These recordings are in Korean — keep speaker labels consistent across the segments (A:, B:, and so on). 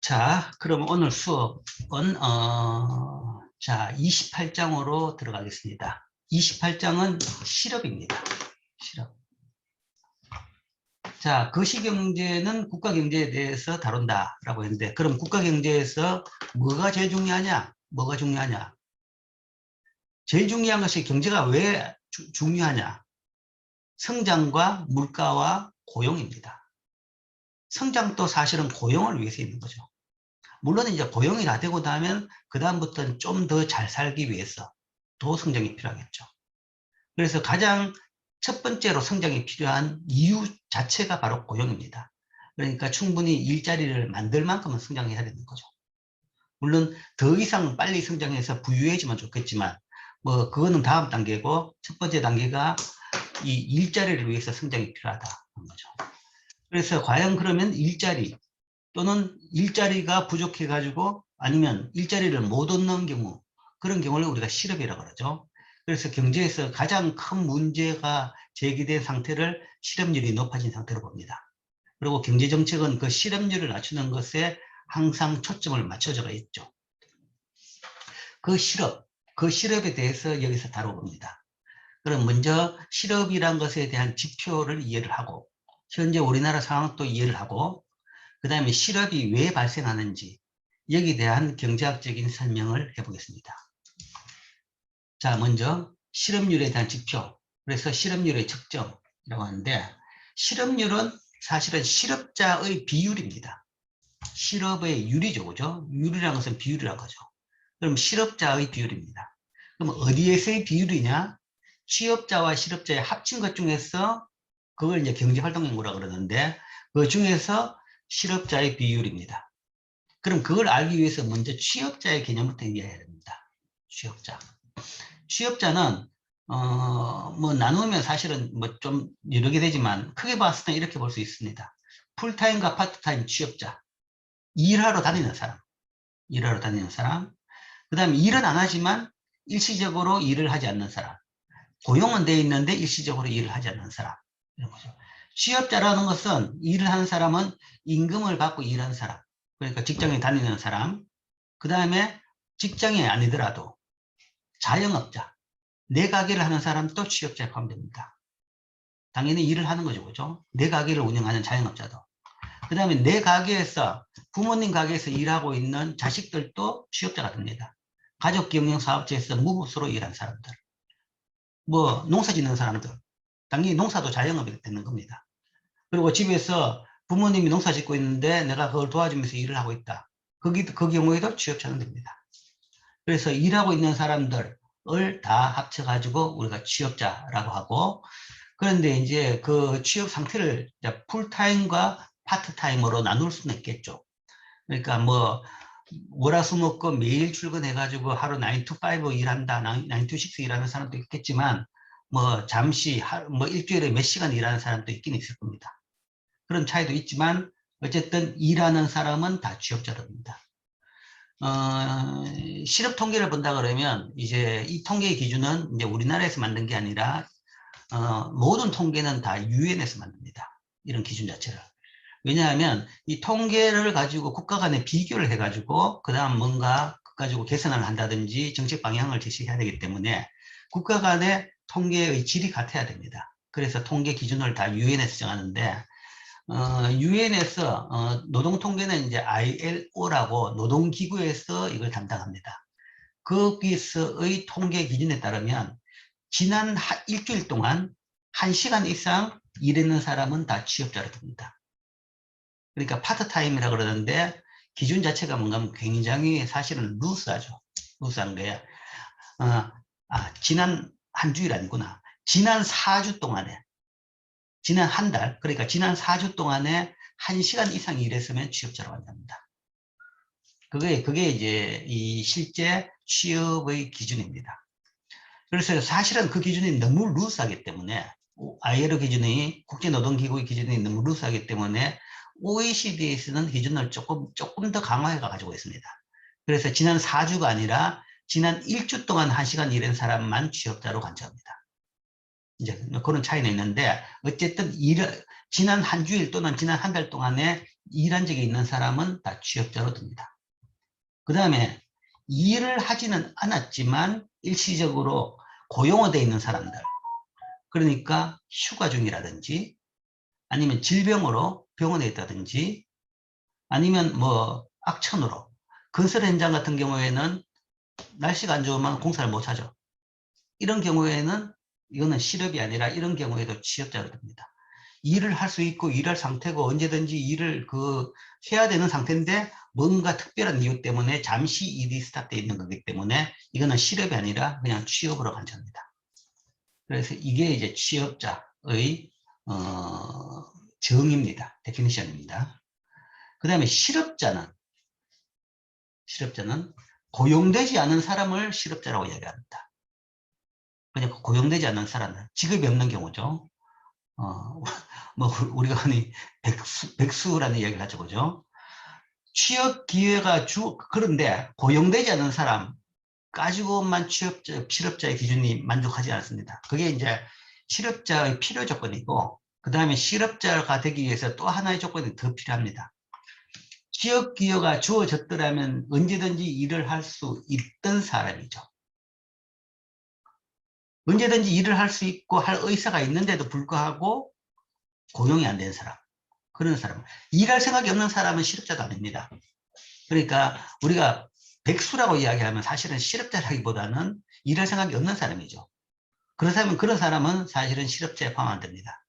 A: 자, 그럼 오늘 수업은 자 28장으로 들어가겠습니다. 28장은 실업입니다. 실업. 자, 거시경제는 국가경제에 대해서 다룬다라고 했는데, 그럼 국가경제에서 뭐가 제일 중요하냐? 뭐가 중요하냐? 제일 중요한 것이 경제가 왜 중요하냐? 성장과 물가와 고용입니다. 성장도 사실은 고용을 위해서 있는 거죠. 물론 이제 고용이 다 되고 나면 그다음부터는 좀 더 잘 살기 위해서 더 성장이 필요하겠죠. 그래서 가장 첫 번째로 성장이 필요한 이유 자체가 바로 고용입니다. 그러니까 충분히 일자리를 만들 만큼은 성장해야 되는 거죠. 물론 더 이상 빨리 성장해서 부유해지면 좋겠지만 뭐 그거는 다음 단계고, 첫 번째 단계가 이 일자리를 위해서 성장이 필요하다는 거죠. 그래서 과연 그러면 일자리 또는 일자리가 부족해가지고 아니면 일자리를 못 얻는 경우, 그런 경우를 우리가 실업이라고 그러죠. 그래서 경제에서 가장 큰 문제가 제기된 상태를 실업률이 높아진 상태로 봅니다. 그리고 경제정책은 그 실업률을 낮추는 것에 항상 초점을 맞춰져 있죠. 그 실업에 대해서 여기서 다뤄봅니다. 그럼 먼저 실업이란 것에 대한 지표를 이해를 하고, 현재 우리나라 상황도 이해를 하고, 그 다음에 실업이 왜 발생하는지 여기에 대한 경제학적인 설명을 해보겠습니다. 자, 먼저 실업률에 대한 지표, 그래서 실업률의 측정이라고 하는데, 실업률은 사실은 실업자의 비율입니다. 실업의 율이죠, 그죠? 율이라는 것은 비율이라는 거죠. 그럼 실업자의 비율입니다. 그럼 어디에서의 비율이냐? 취업자와 실업자의 합친 것 중에서, 그걸 이제 경제활동연구라고 그러는데, 그 중에서 실업자의 비율입니다. 그럼 그걸 알기 위해서 먼저 취업자의 개념부터 이해해야 됩니다. 취업자. 취업자는 뭐 나누면 사실은 뭐 좀 여러 개 되지만 크게 봤을 때 이렇게 볼 수 있습니다. 풀타임과 파트타임 취업자. 일하러 다니는 사람. 일하러 다니는 사람. 그 다음에 일은 안 하지만 일시적으로 일을 하지 않는 사람. 고용은 돼 있는데 일시적으로 일을 하지 않는 사람. 이런 거죠. 취업자라는 것은, 일을 하는 사람은 임금을 받고 일하는 사람. 그러니까 직장에 다니는 사람. 그 다음에 직장이 아니더라도 자영업자, 내 가게를 하는 사람도 취업자에 포함됩니다. 당연히 일을 하는 거죠, 그죠? 내 가게를 운영하는 자영업자도. 그 다음에 내 가게에서, 부모님 가게에서 일하고 있는 자식들도 취업자가 됩니다. 가족경영사업체에서 무급수로 일하는 사람들. 뭐 농사 짓는 사람들. 당연히 농사도 자영업이 되는 겁니다. 그리고 집에서 부모님이 농사 짓고 있는데 내가 그걸 도와주면서 일을 하고 있다. 그 경우에도 취업자는 됩니다. 그래서 일하고 있는 사람들을 다 합쳐가지고 우리가 취업자라고 하고, 그런데 이제 그 취업 상태를 풀타임과 파트타임으로 나눌 수는 있겠죠. 그러니까 뭐 월화수목금 매일 출근해가지고 하루 9 to 5 일한다, 9 to 6 일하는 사람도 있겠지만, 뭐 잠시 뭐 일주일에 몇 시간 일하는 사람도 있긴 있을 겁니다. 그런 차이도 있지만 어쨌든 일하는 사람은 다 취업자입니다. 실업 통계를 본다 그러면 이제 이 통계의 기준은 이제 우리나라에서 만든 게 아니라 모든 통계는 다 유엔에서 만듭니다. 이런 기준 자체를. 왜냐하면 이 통계를 가지고 국가 간에 비교를 해가지고 그 다음 뭔가 가지고 개선을 한다든지 정책 방향을 제시해야 되기 때문에 국가 간의 통계의 질이 같아야 됩니다. 그래서 통계 기준을 다 유엔에서 정하는데, 유엔에서 노동통계는 이제 ILO라고 노동기구에서 이걸 담당합니다. 거기서의 통계 기준에 따르면 지난 일주일 동안 1시간 이상 일했는 사람은 다 취업자로 됩니다. 그러니까 파트타임이라고 그러는데, 기준 자체가 뭔가 하면 굉장히 사실은 루스하죠. 루스한 거예요. 지난 한 주일 아니구나. 지난 4주 동안에, 지난 한 달, 그러니까 지난 4주 동안에 1시간 이상 일했으면 취업자로 한답니다. 그게 이제 이 실제 취업의 기준입니다. 그래서 사실은 그 기준이 너무 루스하기 때문에, ILO 기준이, 국제노동기구의 기준이 너무 루스하기 때문에 OECD에서는 기준을 조금 더 강화해 가지고 있습니다. 그래서 지난 4주가 아니라 지난 1주 동안 1시간 일한 사람만 취업자로 간주합니다. 이제 그런 차이는 있는데, 어쨌든 지난 한 주일 또는 지난 한 달 동안에 일한 적이 있는 사람은 다 취업자로 듭니다. 그 다음에 일을 하지는 않았지만 일시적으로 고용되어 있는 사람들, 그러니까 휴가 중이라든지 아니면 질병으로 병원에 있다든지 아니면 뭐 악천후로 건설 현장 같은 경우에는 날씨가 안 좋으면 공사를 못 하죠. 이런 경우에는 이거는 실업이 아니라 이런 경우에도 취업자로 됩니다. 일을 할 수 있고 일할 상태고 언제든지 일을 해야 되는 상태인데 뭔가 특별한 이유 때문에 잠시 일이 스탑되어 있는 거기 때문에 이거는 실업이 아니라 그냥 취업으로 간주합니다. 그래서 이게 이제 취업자의 정의입니다. 데피니션입니다. 그 다음에 실업자는 고용되지 않은 사람을 실업자라고 이야기합니다. 그냥 고용되지 않는 사람은 직업이 없는 경우죠. 뭐 우리가 흔히 백수라는 이야기를 하죠, 그죠? 취업 기회가 그런데 고용되지 않는 사람 가지고만 실업자의 기준이 만족하지 않습니다. 그게 이제 실업자의 필요 조건이고, 그 다음에 실업자가 되기 위해서 또 하나의 조건이 더 필요합니다. 취업 기회가 주어졌더라면 언제든지 일을 할 수 있던 사람이죠. 언제든지 일을 할 수 있고 할 의사가 있는데도 불구하고 고용이 안 된 사람, 그런 사람, 일할 생각이 없는 사람은 실업자도 아닙니다. 그러니까 우리가 백수라고 이야기하면 사실은 실업자라기보다는 일할 생각이 없는 사람이죠. 그렇다면 그런 사람은 사실은 실업자에 포함 안 됩니다.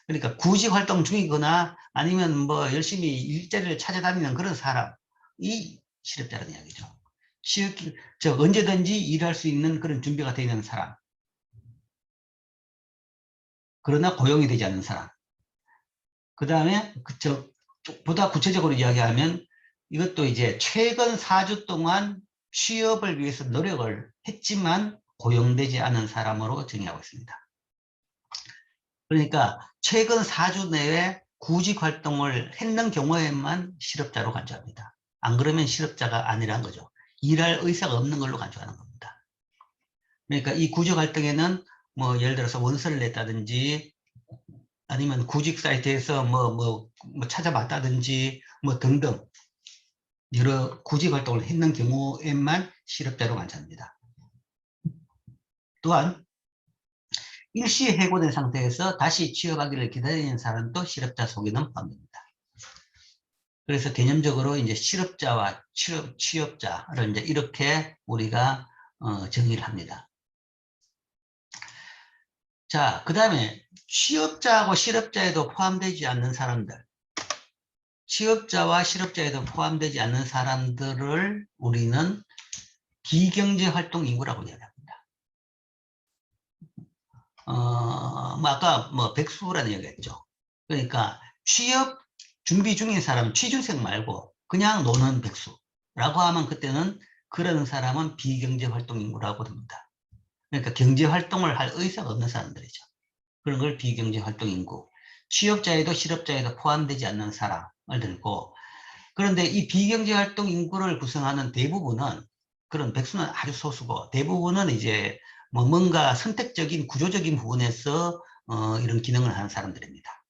A: 그러니까 구직 활동 중이거나 아니면 뭐 열심히 일자리를 찾아다니는 그런 사람이 실업자라는 이야기죠. 즉 언제든지 일할 수 있는 그런 준비가 되어 있는 사람, 그러나 고용이 되지 않는 사람. 그 다음에 보다 구체적으로 이야기하면 이것도 이제 최근 4주 동안 취업을 위해서 노력을 했지만 고용되지 않은 사람으로 정의하고 있습니다. 그러니까 최근 4주 내에 구직 활동을 했는 경우에만 실업자로 간주합니다. 안 그러면 실업자가 아니란 거죠. 일할 의사가 없는 걸로 간주하는 겁니다. 그러니까 이 구직 활동에는 뭐 예를 들어서 원서를 냈다든지 아니면 구직 사이트에서 뭐 찾아봤다든지 뭐 등등 여러 구직 활동을 했는 경우에만 실업자로 간주합니다. 또한 일시 해고된 상태에서 다시 취업하기를 기다리는 사람도 실업자 속에는 포함됩니다. 그래서 개념적으로 이제 실업자와 취업자를 이제 이렇게 우리가 정의를 합니다. 자, 그 다음에 취업자하고 실업자에도 포함되지 않는 사람들, 취업자와 실업자에도 포함되지 않는 사람들을 우리는 비경제활동 인구라고 이야기합니다. 뭐 아까 뭐 백수라는 얘기했죠. 그러니까 취업 준비 중인 사람, 취준생 말고 그냥 노는 백수라고 하면 그때는 그런 사람은 비경제활동 인구라고 합니다. 그러니까 경제활동을 할 의사가 없는 사람들이죠. 그런 걸 비경제활동 인구. 취업자에도 실업자에도 포함되지 않는 사람을 들고, 그런데 이 비경제활동 인구를 구성하는 대부분은 그런 백수는 아주 소수고 대부분은 이제 뭐 뭔가 선택적인 구조적인 부분에서 이런 기능을 하는 사람들입니다.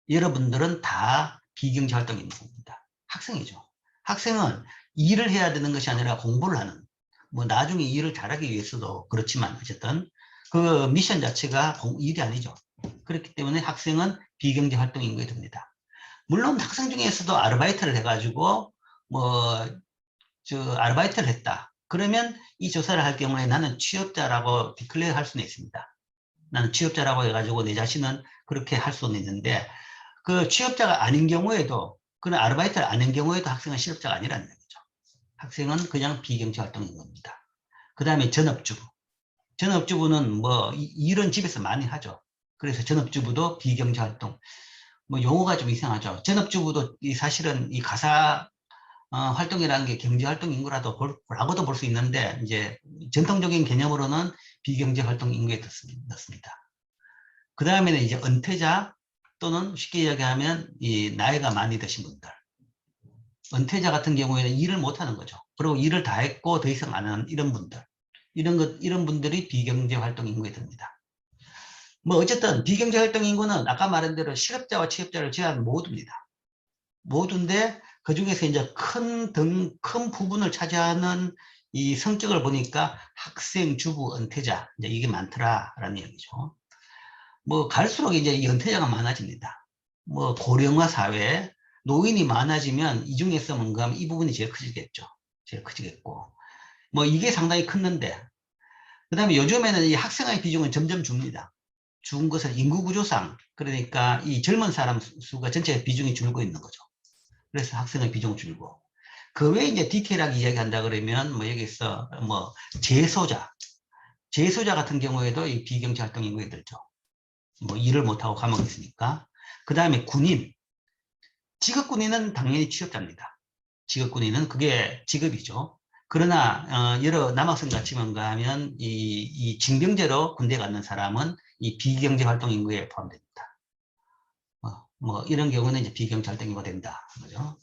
A: 여러분들은 다 비경제활동 인구입니다. 학생이죠. 학생은 일을 해야 되는 것이 아니라 공부를 하는, 뭐 나중에 일을 잘하기 위해서도 그렇지만 어쨌든 그 미션 자체가 일이 아니죠. 그렇기 때문에 학생은 비경제활동 인구에 듭니다. 물론 학생 중에서도 아르바이트를 해가지고 아르바이트를 했다. 그러면 이 조사를 할 경우에 나는 취업자라고 디클레어 할 수는 있습니다. 나는 취업자라고 해가지고 내 자신은 그렇게 할 수는 있는데, 그 취업자가 아닌 경우에도, 그런 아르바이트를 아닌 경우에도 학생은 실업자가 아니라는 얘기죠. 학생은 그냥 비경제활동인 겁니다. 그 다음에 전업주부는 뭐 일은 집에서 많이 하죠. 그래서 전업주부도 비경제활동, 뭐 용어가 좀 이상하죠. 전업주부도 사실은 이 가사 활동이라는 게 경제활동 인구라고도 볼 수 있는데, 이제 전통적인 개념으로는 비경제활동 인구에 넣습니다. 그 다음에는 이제 은퇴자 또는 쉽게 이야기하면 이 나이가 많이 드신 분들. 은퇴자 같은 경우에는 일을 못 하는 거죠. 그리고 일을 다 했고 더 이상 안 하는 이런 분들. 이런 분들이 비경제활동 인구에 듭니다. 뭐 어쨌든 비경제활동 인구는 아까 말한 대로 실업자와 취업자를 제외한 모두입니다. 모두인데 그 중에서 이제 큰 부분을 차지하는 이 성격을 보니까 학생, 주부, 은퇴자 이제 이게 많더라라는 얘기죠. 뭐 갈수록 이제 이 은퇴자가 많아집니다. 뭐 고령화 사회, 노인이 많아지면 이 중에서 뭔가 하면 이 부분이 제일 커지겠죠. 제일 커지겠고. 뭐 이게 상당히 컸는데, 그 다음에 요즘에는 이 학생의 비중은 점점 줍니다. 죽은 것은 인구 구조상, 그러니까 이 젊은 사람 수가 전체 비중이 줄고 있는 거죠. 그래서 학생의 비중이 줄고. 그 외에 이제 디테일하게 이야기한다 그러면, 뭐 여기서 뭐 재소자 같은 경우에도 이 비경제 활동 인구에 들죠. 뭐 일을 못하고 감옥에 있으니까. 그 다음에 군인. 직업군인은 당연히 취업자입니다. 직업군인은 그게 직업이죠. 그러나 여러 남학생 같이 뭔가 하면 이 징병제로 군대 갔는 사람은 이 비경제 활동 인구에 포함됩니다. 뭐 이런 경우는 이제 비경제 활동 인구가 된다. 그죠?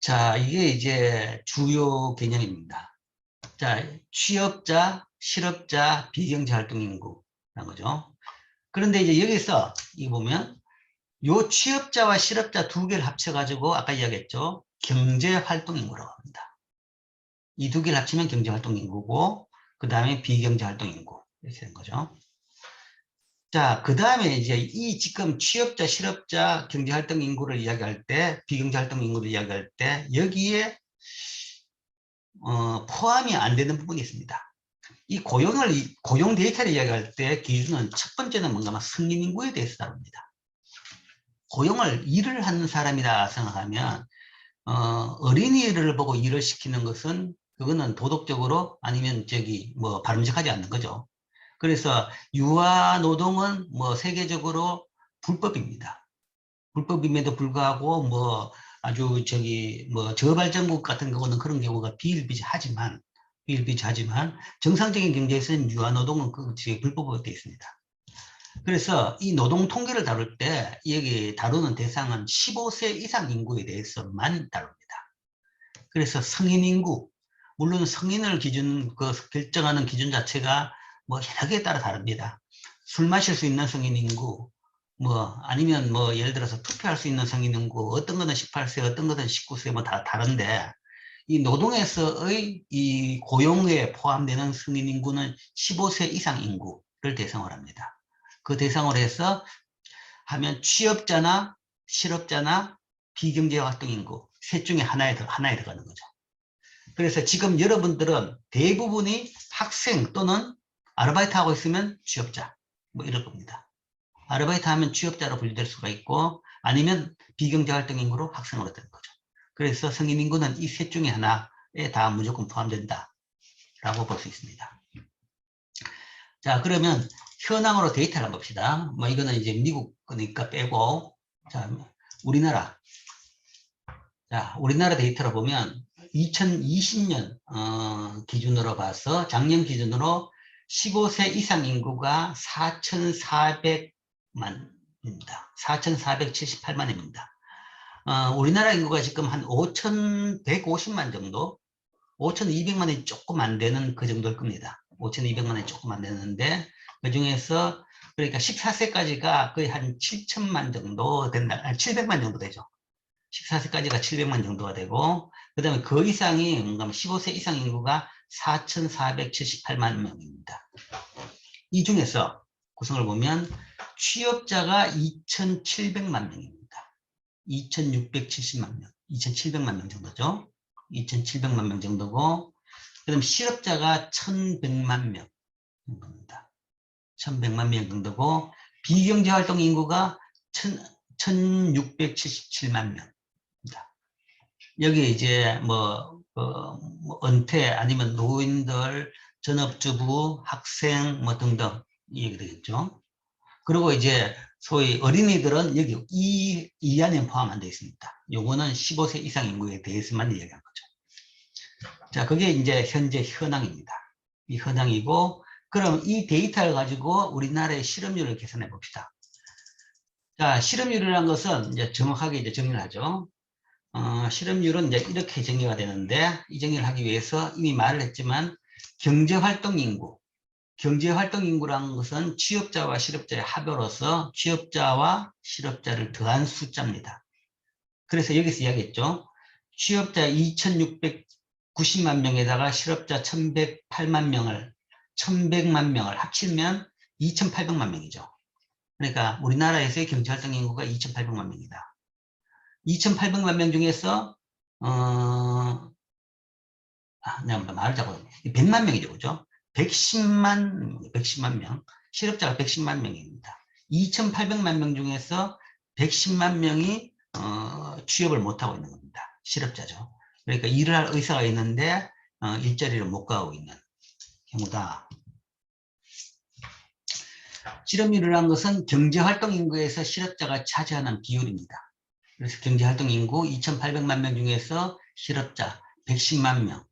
A: 자, 이게 이제 주요 개념입니다. 자, 취업자, 실업자, 비경제 활동 인구라는 거죠. 그런데 이제 여기서 이거 보면 요 취업자와 실업자 두 개를 합쳐가지고 아까 이야기했죠. 경제활동인구라고 합니다. 이 두 개를 합치면 경제활동인구고 그 다음에 비경제활동인구 이렇게 되는 거죠. 자, 그 다음에 이제 이 지금 취업자, 실업자, 경제활동인구를 이야기할 때 비경제활동인구를 이야기할 때 여기에 포함이 안 되는 부분이 있습니다. 이 고용 데이터를 이야기할 때 기준은 첫 번째는 뭔가 성인인구에 대해서 다룹니다. 고용을 일을 하는 사람이라 생각하면 어린이를 보고 일을 시키는 것은 그거는 도덕적으로 아니면 뭐 바람직하지 않는 거죠. 그래서 유아 노동은 뭐 세계적으로 불법입니다. 불법임에도 불구하고 뭐 아주 뭐 저발전국 같은 경우는 그런 경우가 비일비재하지만 정상적인 경제에서는 유아 노동은 불법으로 되어 있습니다. 그래서 이 노동 통계를 다룰 때 여기 다루는 대상은 15세 이상 인구에 대해서만 다룹니다. 그래서 성인 인구, 물론 성인을 결정하는 기준 자체가 뭐 여러 개에 따라 다릅니다. 술 마실 수 있는 성인 인구, 뭐 아니면 뭐 예를 들어서 투표할 수 있는 성인 인구, 어떤 거는 18세, 어떤 거는 19세 뭐 다 다른데 이 노동에서의 이 고용에 포함되는 성인 인구는 15세 이상 인구를 대상으로 합니다. 그 대상으로 해서 하면 취업자나 실업자나 비경제활동인구 셋 중에 하나에 들어가는 거죠. 그래서 지금 여러분들은 대부분이 학생 또는 아르바이트 하고 있으면 취업자 뭐 이럴 겁니다. 아르바이트 하면 취업자로 분류될 수가 있고 아니면 비경제활동인구로 학생으로 되는 거죠. 그래서 성인인구는 이 셋 중에 하나에 다 무조건 포함된다 라고 볼 수 있습니다. 자, 그러면 현황으로 데이터를 한번 봅시다. 뭐 이거는 이제 미국 거니까 빼고, 자, 우리나라. 자, 우리나라 데이터로 보면 2020년 기준으로 봐서 작년 기준으로 15세 이상 인구가 4,400만입니다. 4,478만입니다. 우리나라 인구가 지금 한 5,150만 정도, 5,200만이 조금 안 되는 그 정도일 겁니다. 5,200만이 조금 안 되는데 그 중에서 그러니까 14세까지가 거의 한 7천만 정도 된다. 700만 정도 되죠. 14세까지가 700만 정도가 되고 그 다음에 그 이상이 뭔가 15세 이상 인구가 4,478만 명입니다. 이 중에서 구성을 보면 취업자가 2,700만 명입니다. 2,670만 명, 2,700만 명 정도죠. 2,700만 명 정도고 그다음 실업자가 1,100만 명 정도입니다. 1,100만 명 정도고 비경제활동 인구가 1,677만 명입니다. 여기에 이제 뭐 은퇴 아니면 노인들, 전업주부, 학생 뭐 등등 이 얘기 되겠죠. 그리고 이제 소위 어린이들은 여기 이 안에 포함 안 되어 있습니다. 요거는 15세 이상 인구에 대해서만 이야기한 거죠. 자, 그게 이제 현재 현황입니다. 이 현황이고, 그럼 이 데이터를 가지고 우리나라의 실업률을 계산해 봅시다. 자, 실업률이라는 것은 이제 정확하게 이제 정리를 하죠. 실업률은 이제 이렇게 정리가 되는데, 이 정리를 하기 위해서 이미 말을 했지만, 경제활동 인구, 경제활동 인구라는 것은 취업자와 실업자의 합으로서 취업자와 실업자를 더한 숫자입니다. 그래서 여기서 이야기했죠. 취업자 2690만 명에다가 실업자 1108만 명을 1100만 명을 합치면 2800만 명이죠. 그러니까 우리나라에서의 경제활동 인구가 2800만 명이다. 2800만 명 중에서 내가 말을 잡고 100만 명이죠. 그죠? 110만 명, 실업자가 110만 명입니다. 2800만 명 중에서 110만 명이 취업을 못하고 있는 겁니다. 실업자죠. 그러니까 일을 할 의사가 있는데 일자리를 못 가고 있는 경우다. 실업률이라는 것은 경제활동 인구에서 실업자가 차지하는 비율입니다. 그래서 경제활동 인구 2800만 명 중에서 실업자 110만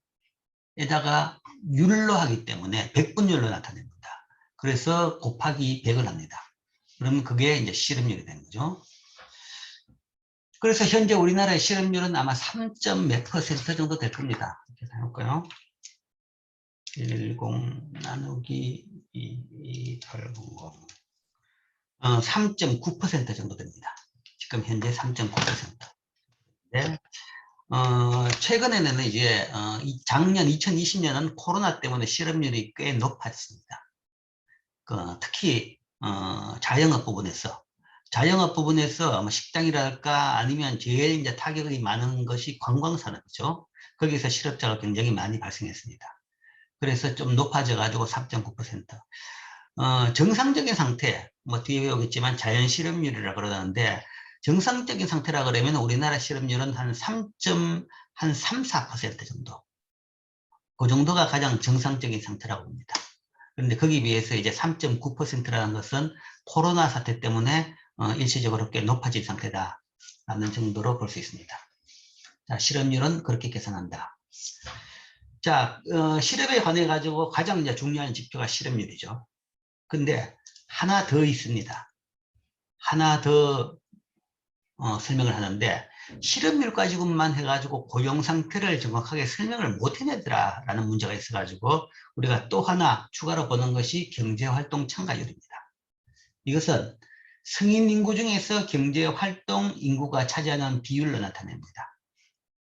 A: 명에다가 율로 하기 때문에 100분율로 나타냅니다. 그래서 곱하기 100을 합니다. 그러면 그게 이제 실업률이 되는 거죠. 그래서 현재 우리나라의 실업률은 아마 3.몇% 정도 될 겁니다. 이렇게 해볼까요? 10 나누기 2200 3.9% 정도 됩니다. 지금 현재 3.9%. 네. 최근에는 이제 작년 2020년은 코로나 때문에 실업률이 꽤 높았습니다. 특히 자영업 부분에서 뭐 식당이랄까 아니면 제일 이제 타격이 많은 것이 관광산업이죠. 거기서 실업자가 굉장히 많이 발생했습니다. 그래서 좀 높아져 가지고 3.9%. 정상적인 상태, 뭐 뒤에 배우겠지만 자연 실업률이라 그러는데 정상적인 상태라 그러면 우리나라 실업률은 한 3, 4% 정도. 그 정도가 가장 정상적인 상태라고 봅니다. 그런데 거기에 비해서 이제 3.9%라는 것은 코로나 사태 때문에 일시적으로 꽤 높아진 상태다라는 정도로 볼 수 있습니다. 자, 실업률은 그렇게 계산한다. 자, 실업에 관해 가지고 가장 이제 중요한 지표가 실업률이죠. 근데 하나 더 있습니다. 하나 더 설명을 하는데 실업률 가지고만 해가지고 고용 상태를 정확하게 설명을 못 해내더라라는 문제가 있어가지고 우리가 또 하나 추가로 보는 것이 경제활동 참가율입니다. 이것은 성인 인구 중에서 경제활동 인구가 차지하는 비율로 나타냅니다.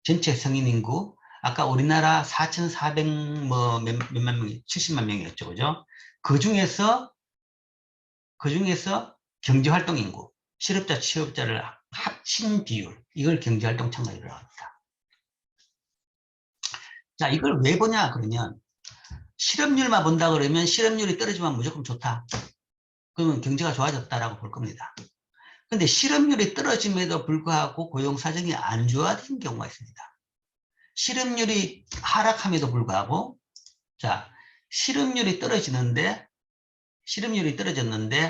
A: 전체 성인 인구, 아까 우리나라 4,400 몇만 명이 70만 명이었죠, 그죠? 그 중에서 경제활동 인구, 실업자, 취업자를 합친 비율, 이걸 경제활동 참가율이라고 합니다. 자, 이걸 왜 보냐 그러면 실업률만 본다 그러면 실업률이 떨어지면 무조건 좋다. 그러면 경제가 좋아졌다라고 볼 겁니다. 근데 실업률이 떨어짐에도 불구하고 고용 사정이 안 좋아진 경우가 있습니다. 실업률이 하락함에도 불구하고 자, 실업률이 떨어졌는데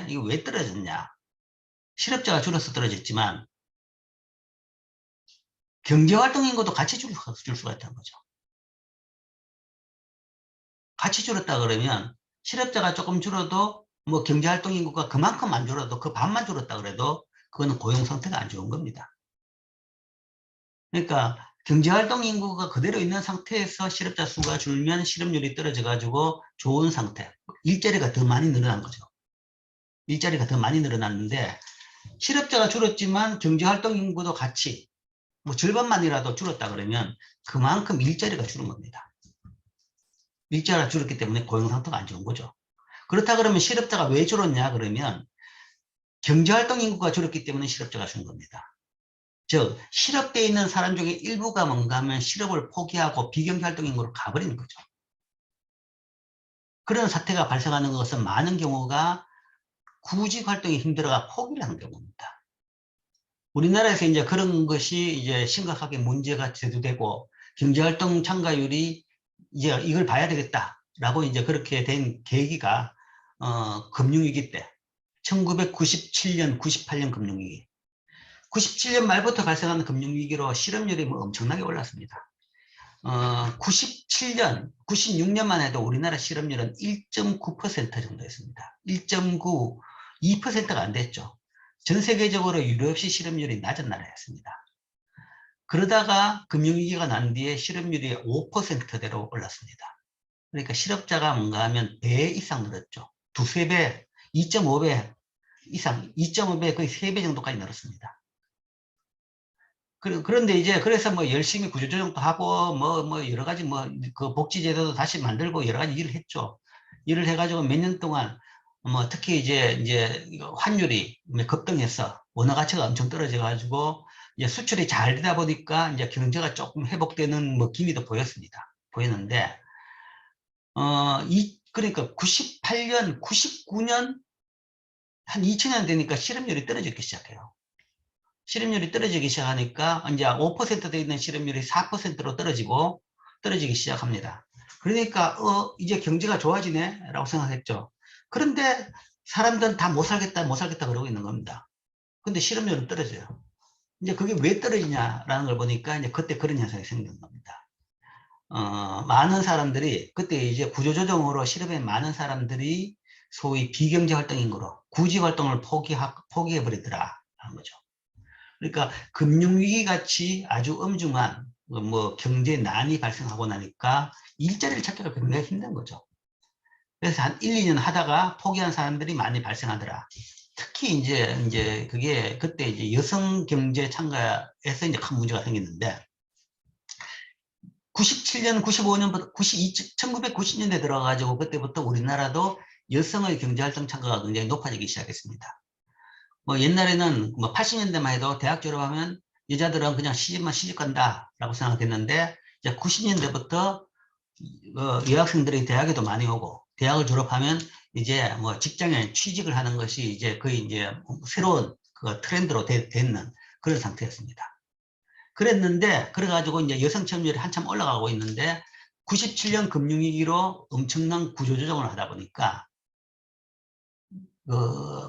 A: 이거 왜 떨어졌냐? 실업자가 줄어서 떨어졌지만 경제활동 인구도 같이 줄 수가 있다는 거죠. 같이 줄었다 그러면 실업자가 조금 줄어도 뭐 경제활동 인구가 그만큼 안 줄어도 그 반만 줄었다 그래도 그거는 고용 상태가 안 좋은 겁니다. 그러니까 경제활동 인구가 그대로 있는 상태에서 실업자 수가 줄면 실업률이 떨어져 가지고 좋은 상태, 일자리가 더 많이 늘어난 거죠. 일자리가 더 많이 늘어났는데 실업자가 줄었지만 경제활동 인구도 같이 뭐 절반만이라도 줄었다 그러면 그만큼 일자리가 줄은 겁니다. 일자리가 줄었기 때문에 고용 상태가 안 좋은 거죠. 그렇다 그러면 실업자가 왜 줄었냐 그러면 경제활동 인구가 줄었기 때문에 실업자가 준 겁니다. 즉 실업되어 있는 사람 중에 일부가 뭔가 하면 실업을 포기하고 비경제활동 인구로 가버리는 거죠. 그런 사태가 발생하는 것은 많은 경우가 구직활동이 힘들어가 포기를 하는 경우입니다. 우리나라에서 이제 그런 것이 이제 심각하게 문제가 제기되고 경제활동 참가율이 이제 이걸 봐야 되겠다라고 이제 그렇게 된 계기가 금융위기 때 1997년, 98년 금융위기. 97년 말부터 발생한 금융위기로 실업률이 뭐 엄청나게 올랐습니다. 97년, 96년만 해도 우리나라 실업률은 1.9% 정도였습니다. 1.9, 2%가 안 됐죠. 전 세계적으로 유례없이 실업률이 낮은 나라였습니다. 그러다가 금융위기가 난 뒤에 실업률이 5%대로 올랐습니다. 그러니까 실업자가 뭔가 하면 배 이상 늘었죠. 두세 배, 2.5배 이상, 2.5배 거의 3배 정도까지 늘었습니다. 그런데 이제 그래서 뭐 열심히 구조조정도 하고 뭐 여러 가지 뭐 그 복지제도도 다시 만들고 여러 가지 일을 했죠. 일을 해가지고 몇 년 동안 뭐 특히 이제 환율이 급등해서 원화 가치가 엄청 떨어져가지고 이제 수출이 잘 되다 보니까 이제 경제가 조금 회복되는 뭐 기미도 보였습니다. 보였는데 그러니까 98년, 99년 한 2000년 되니까 실업률이 떨어지기 시작해요. 실업률이 떨어지기 시작하니까 이제 5% 돼 있는 실업률이 4%로 떨어지기 시작합니다. 그러니까 이제 경제가 좋아지네 라고 생각했죠. 그런데 사람들은 다 못 살겠다 그러고 있는 겁니다. 근데 실업률은 떨어져요. 이제 그게 왜 떨어지냐라는 걸 보니까 이제 그때 그런 현상이 생긴 겁니다. 많은 사람들이 그때 이제 구조조정으로 실업에 많은 사람들이 소위 비경제 활동 인구로 구직 활동을 포기해 버리더라 하는 거죠. 그러니까 금융위기 같이 아주 엄중한 뭐 경제 난이 발생하고 나니까 일자리를 찾기가 굉장히 힘든 거죠. 그래서 한 1, 2년 하다가 포기한 사람들이 많이 발생하더라. 특히 이제 그게 그때 이제 여성 경제 참가에서 이제 큰 문제가 생겼는데 97년, 95년부터 1990년대 들어가가지고 그때부터 우리나라도 여성의 경제활동 참가가 굉장히 높아지기 시작했습니다. 뭐 옛날에는 뭐 80년대만 해도 대학 졸업하면 여자들은 그냥 시집 간다라고 생각했는데 이제 90년대부터 여학생들이 대학에도 많이 오고 대학을 졸업하면 이제 뭐 직장에 취직을 하는 것이 이제 거의 이제 새로운 그 트렌드로 됐는 그런 상태였습니다. 그랬는데 그래가지고 이제 여성 취업률이 한참 올라가고 있는데 97년 금융위기로 엄청난 구조조정을 하다 보니까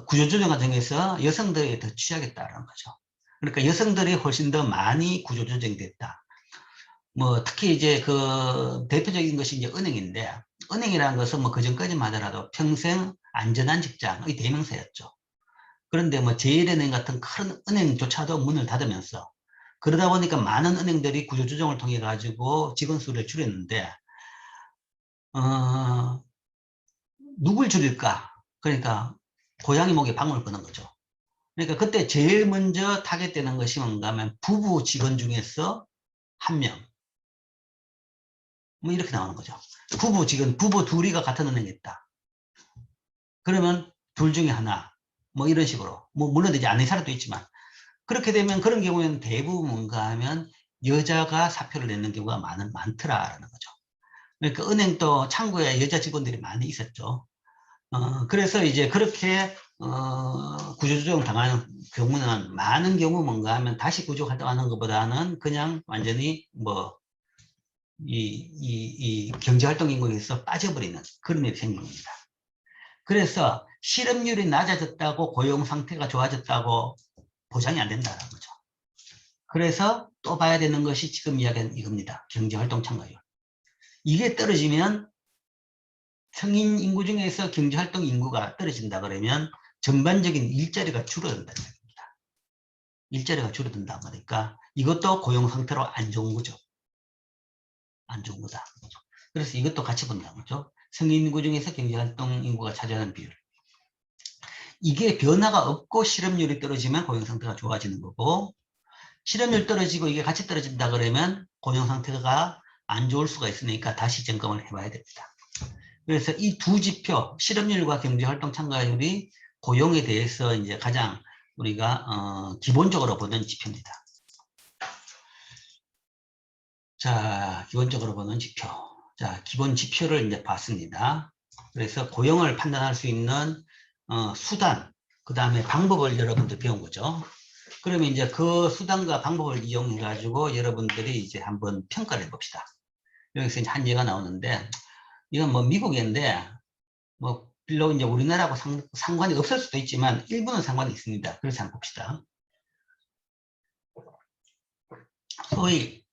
A: 구조조정 과정에서 여성들이 더 취하겠다라는 거죠. 그러니까 여성들이 훨씬 더 많이 구조조정이 됐다. 뭐 특히 이제 그 대표적인 것이 이제 은행인데 은행이라는 것은 뭐 그전까지만 하더라도 평생 안전한 직장의 대명사였죠. 그런데 뭐 제일은행 같은 큰 은행조차도 문을 닫으면서 그러다 보니까 많은 은행들이 구조조정을 통해 가지고 직원 수를 줄였는데 누굴 줄일까? 그러니까 고양이 목에 방울을 끄는 거죠. 그러니까 그때 제일 먼저 타겟되는 것이 뭔가 하면 부부 직원 중에서 한 명. 뭐 이렇게 나오는 거죠. 부부 둘이가 같은 은행에 있다. 그러면 둘 중에 하나. 뭐 이런 식으로. 뭐 물론 이제 아닌 사람도 있지만 그렇게 되면 그런 경우에는 대부분 뭔가 하면 여자가 사표를 내는 경우가 많더라라는 거죠. 그러니까 은행도 창구에 여자 직원들이 많이 있었죠. 그래서 이제 그렇게 구조조정 당하는 경우는 많은 경우 뭔가 하면 다시 구조 활동하는 것보다는 그냥 완전히 뭐 이 경제활동 인구에서 빠져버리는 그런 일이 생긴 겁니다. 그래서 실업률이 낮아졌다고 고용 상태가 좋아졌다고 보장이 안 된다는 거죠. 그래서 또 봐야 되는 것이 지금 이야기한 이겁니다. 경제활동 참가율. 이게 떨어지면 성인 인구 중에서 경제활동 인구가 떨어진다 그러면 전반적인 일자리가 줄어든다는 얘기입니다. 일자리가 줄어든다 그러니까 이것도 고용 상태로 안 좋은 거죠. 안 좋은 거다. 그래서 이것도 같이 본다는 거죠. 성인 인구 중에서 경제활동 인구가 차지하는 비율. 이게 변화가 없고 실업률이 떨어지면 고용 상태가 좋아지는 거고 실업률 떨어지고 이게 같이 떨어진다 그러면 고용 상태가 안 좋을 수가 있으니까 다시 점검을 해봐야 됩니다. 그래서 이 두 지표, 실업률과 경제활동 참가율이 고용에 대해서 이제 가장 우리가 기본적으로 보는 지표입니다. 자, 기본적으로 보는 지표. 자, 기본 지표를 이제 봤습니다. 그래서 고용을 판단할 수 있는 수단, 그 다음에 방법을 여러분들 배운 거죠. 그러면 이제 그 수단과 방법을 이용해 가지고 여러분들이 이제 한번 평가를 해봅시다. 여기서 이제 한 예가 나오는데 이건 뭐 미국인데 뭐 별로 이제 우리나라하고 상관이 없을 수도 있지만 일부는 상관이 있습니다. 그래서 한번 봅시다. 소위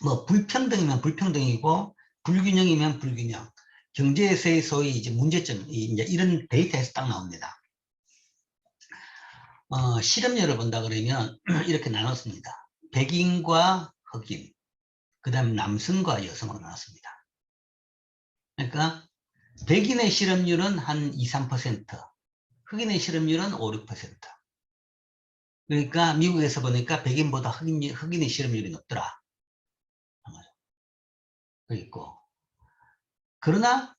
A: 뭐 불평등이면 불평등이고 불균형이면 불균형. 경제에서의 소위 이제 문제점 이제 이런 데이터에서 딱 나옵니다. 실업률을 본다 그러면 이렇게 나눴습니다. 백인과 흑인, 그 다음에 남성과 여성으로 나눴습니다. 그러니까 백인의 실업률은 한 2, 3%, 흑인의 실업률은 5, 6%. 그러니까 미국에서 보니까 백인보다 흑인의 실업률이 높더라. 그 있고. 그러나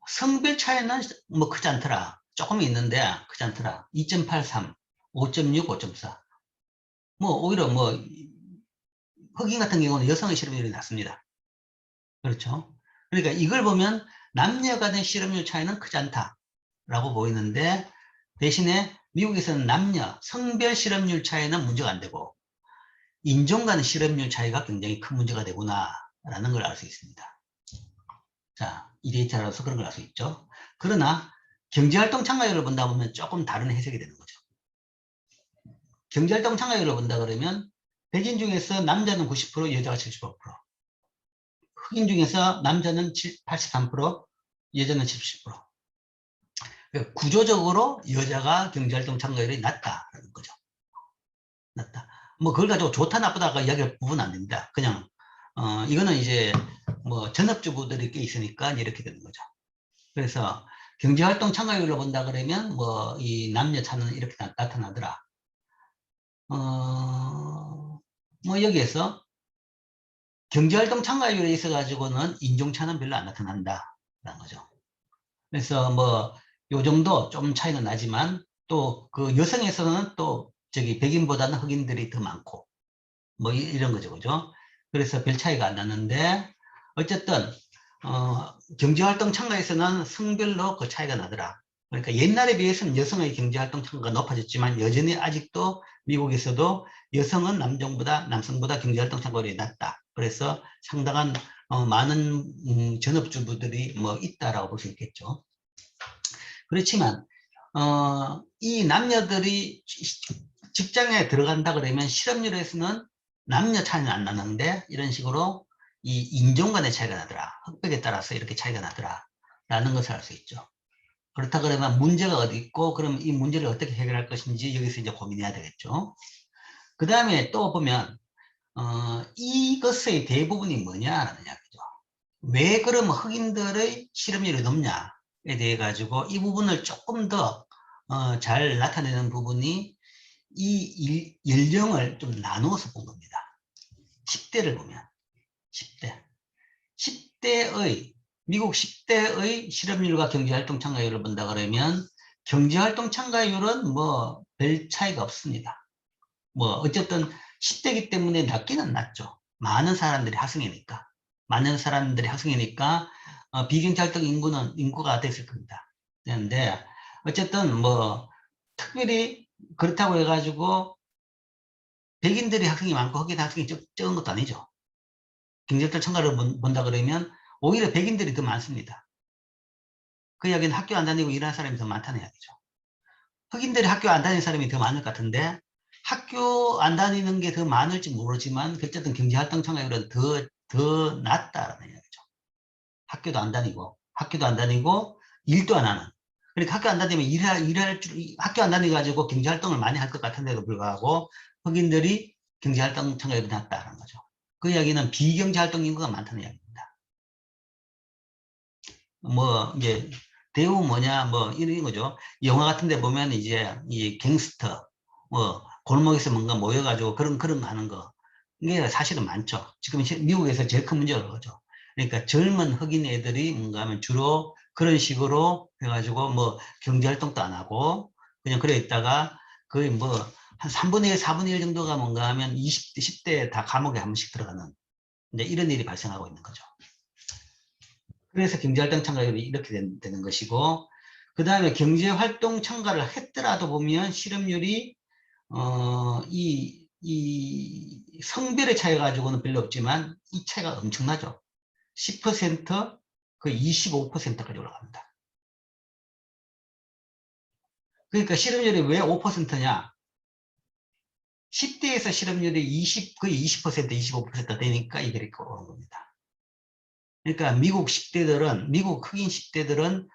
A: 성별 차이는 뭐 크지 않더라. 조금 있는데 크지 않더라. 2.83, 5.6, 5.4. 뭐 오히려 뭐 흑인 같은 경우는 여성의 실업률이 낮습니다. 그렇죠? 그러니까 이걸 보면 남녀 간의 실업률 차이는 크지 않다라고 보이는데 대신에 미국에서는 남녀 성별 실업률 차이는 문제가 안 되고 인종 간 실업률 차이가 굉장히 큰 문제가 되구나라는 걸 알 수 있습니다. 자, 이 데이터로서 그런 걸 알 수 있죠. 그러나 경제활동 참가율을 본다 보면 조금 다른 해석이 되는 거죠. 경제활동 참가율을 본다 그러면 백인 중에서 남자는 90%, 여자가 75%. 흑인 중에서 남자는 83%, 여자는 70%. 그러니까 구조적으로 여자가 경제활동 참가율이 낮다라는 거죠. 낮다. 뭐 그걸 가지고 좋다 나쁘다가 이야기할 부분은 안 됩니다. 그냥 이거는 이제 뭐 전업주부들이 꽤 있으니까 이렇게 되는 거죠. 그래서 경제활동 참가율로 본다 그러면 뭐 이 남녀 차는 이렇게 나타나더라. 뭐 여기에서 경제활동 참가율에 있어 가지고는 인종차는 별로 안 나타난다라는 거죠. 그래서 뭐 요 정도 좀 차이는 나지만 또 그 여성에서는 또 저기 백인보다는 흑인들이 더 많고 뭐 이런 거죠, 그죠? 그래서 별 차이가 안 나는데 어쨌든 경제활동 참가에서는 성별로 그 차이가 나더라. 그러니까 옛날에 비해서는 여성의 경제활동 참가가 높아졌지만 여전히 아직도 미국에서도 여성은 남성보다 경제활동 참가율이 낮다. 그래서 상당한 많은 전업주부들이 뭐 있다라고 볼 수 있겠죠. 그렇지만 이 남녀들이 직장에 들어간다 그러면 실업률에서는 남녀 차이는 안 나는데 이런 식으로 이 인종 간의 차이가 나더라. 흑백에 따라서 이렇게 차이가 나더라. 라는 것을 알 수 있죠. 그렇다 그러면 문제가 어디 있고 그럼 이 문제를 어떻게 해결할 것인지 여기서 이제 고민해야 되겠죠. 그 다음에 또 보면 이것의 대부분이 뭐냐라는 이야기죠. 왜 그럼 흑인들의 실업률이 높냐에 대해 가지고 이 부분을 조금 더 잘 나타내는 부분이 이 연령을 좀 나누어서 본 겁니다. 10대를 보면 10대의 미국 10대의 실업률과 경제활동 참가율을 본다 그러면 경제활동 참가율은 뭐 별 차이가 없습니다. 뭐 어쨌든 10대이기 때문에 낮기는 낮죠. 많은 사람들이 학생이니까 비경제활동 인구가 됐을 겁니다. 그런데 어쨌든 뭐 특별히 그렇다고 해가지고 백인들이 학생이 많고 흑인 학생이 적은 것도 아니죠. 경제활동 참가를 본다 그러면 오히려 백인들이 더 많습니다. 그 이야기는 학교 안 다니고 일하는 사람이 더 많다는 이야기죠. 흑인들이 학교 안 다니는 사람이 더 많을 것 같은데 학교 안 다니는 게 더 많을지 모르지만 어쨌든 경제활동 참가율은 더 낮다라는 이야기죠. 학교도 안 다니고 일도 안 하는. 그러니까 학교 안 다니면 학교 안 다니가지고 경제활동을 많이 할 것 같은데도 불구하고 흑인들이 경제활동 참가율이 낮다는 거죠. 그 이야기는 비경제활동 인구가 많다는 이야기입니다. 뭐 이제 대우 뭐냐 뭐 이런 거죠. 영화 같은 데 보면 이제 이 갱스터 뭐 골목에서 뭔가 모여가지고 그런 거 하는 거 이게 사실은 많죠. 지금 미국에서 제일 큰 문제가 그거죠. 그러니까 젊은 흑인 애들이 뭔가 하면 주로 그런 식으로 해가지고 뭐 경제활동도 안 하고 그냥 그래 있다가 거의 뭐 한 3분의 1, 4분의 1 정도가 뭔가 하면 20대, 10대 다 감옥에 한 번씩 들어가는 이제 이런 일이 발생하고 있는 거죠. 그래서 경제활동 참가율이 이렇게 되는 것이고, 그 다음에 경제활동 참가를 했더라도 보면 실업률이, 이 성별의 차이 가지고는 별로 없지만 이 차이가 엄청나죠. 10%, 그 25%까지 올라갑니다. 그러니까 실업률이 왜 5%냐? 10대에서 실업률이 거의 20%, 25% 되니까 이렇게 오는 겁니다. 그러니까 미국 흑인 10대들은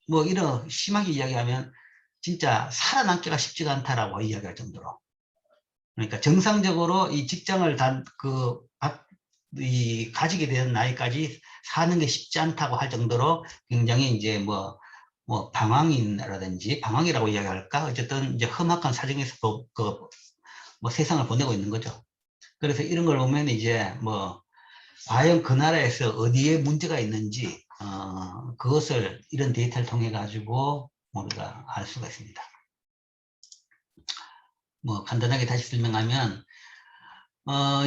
A: 뭐 이런 심하게 이야기하면 진짜 살아남기가 쉽지가 않다라고 이야기할 정도로. 그러니까 정상적으로 이 직장을 이 가지게 되는 나이까지 사는 게 쉽지 않다고 할 정도로 굉장히 이제 뭐 방황인이라든지 방황이라고 이야기할까? 어쨌든 이제 험악한 사정에서 뭐 세상을 보내고 있는 거죠. 그래서 이런 걸 보면 이제 뭐 과연 그 나라에서 어디에 문제가 있는지 그것을 이런 데이터를 통해 가지고 우리가 알 수가 있습니다. 뭐 간단하게 다시 설명하면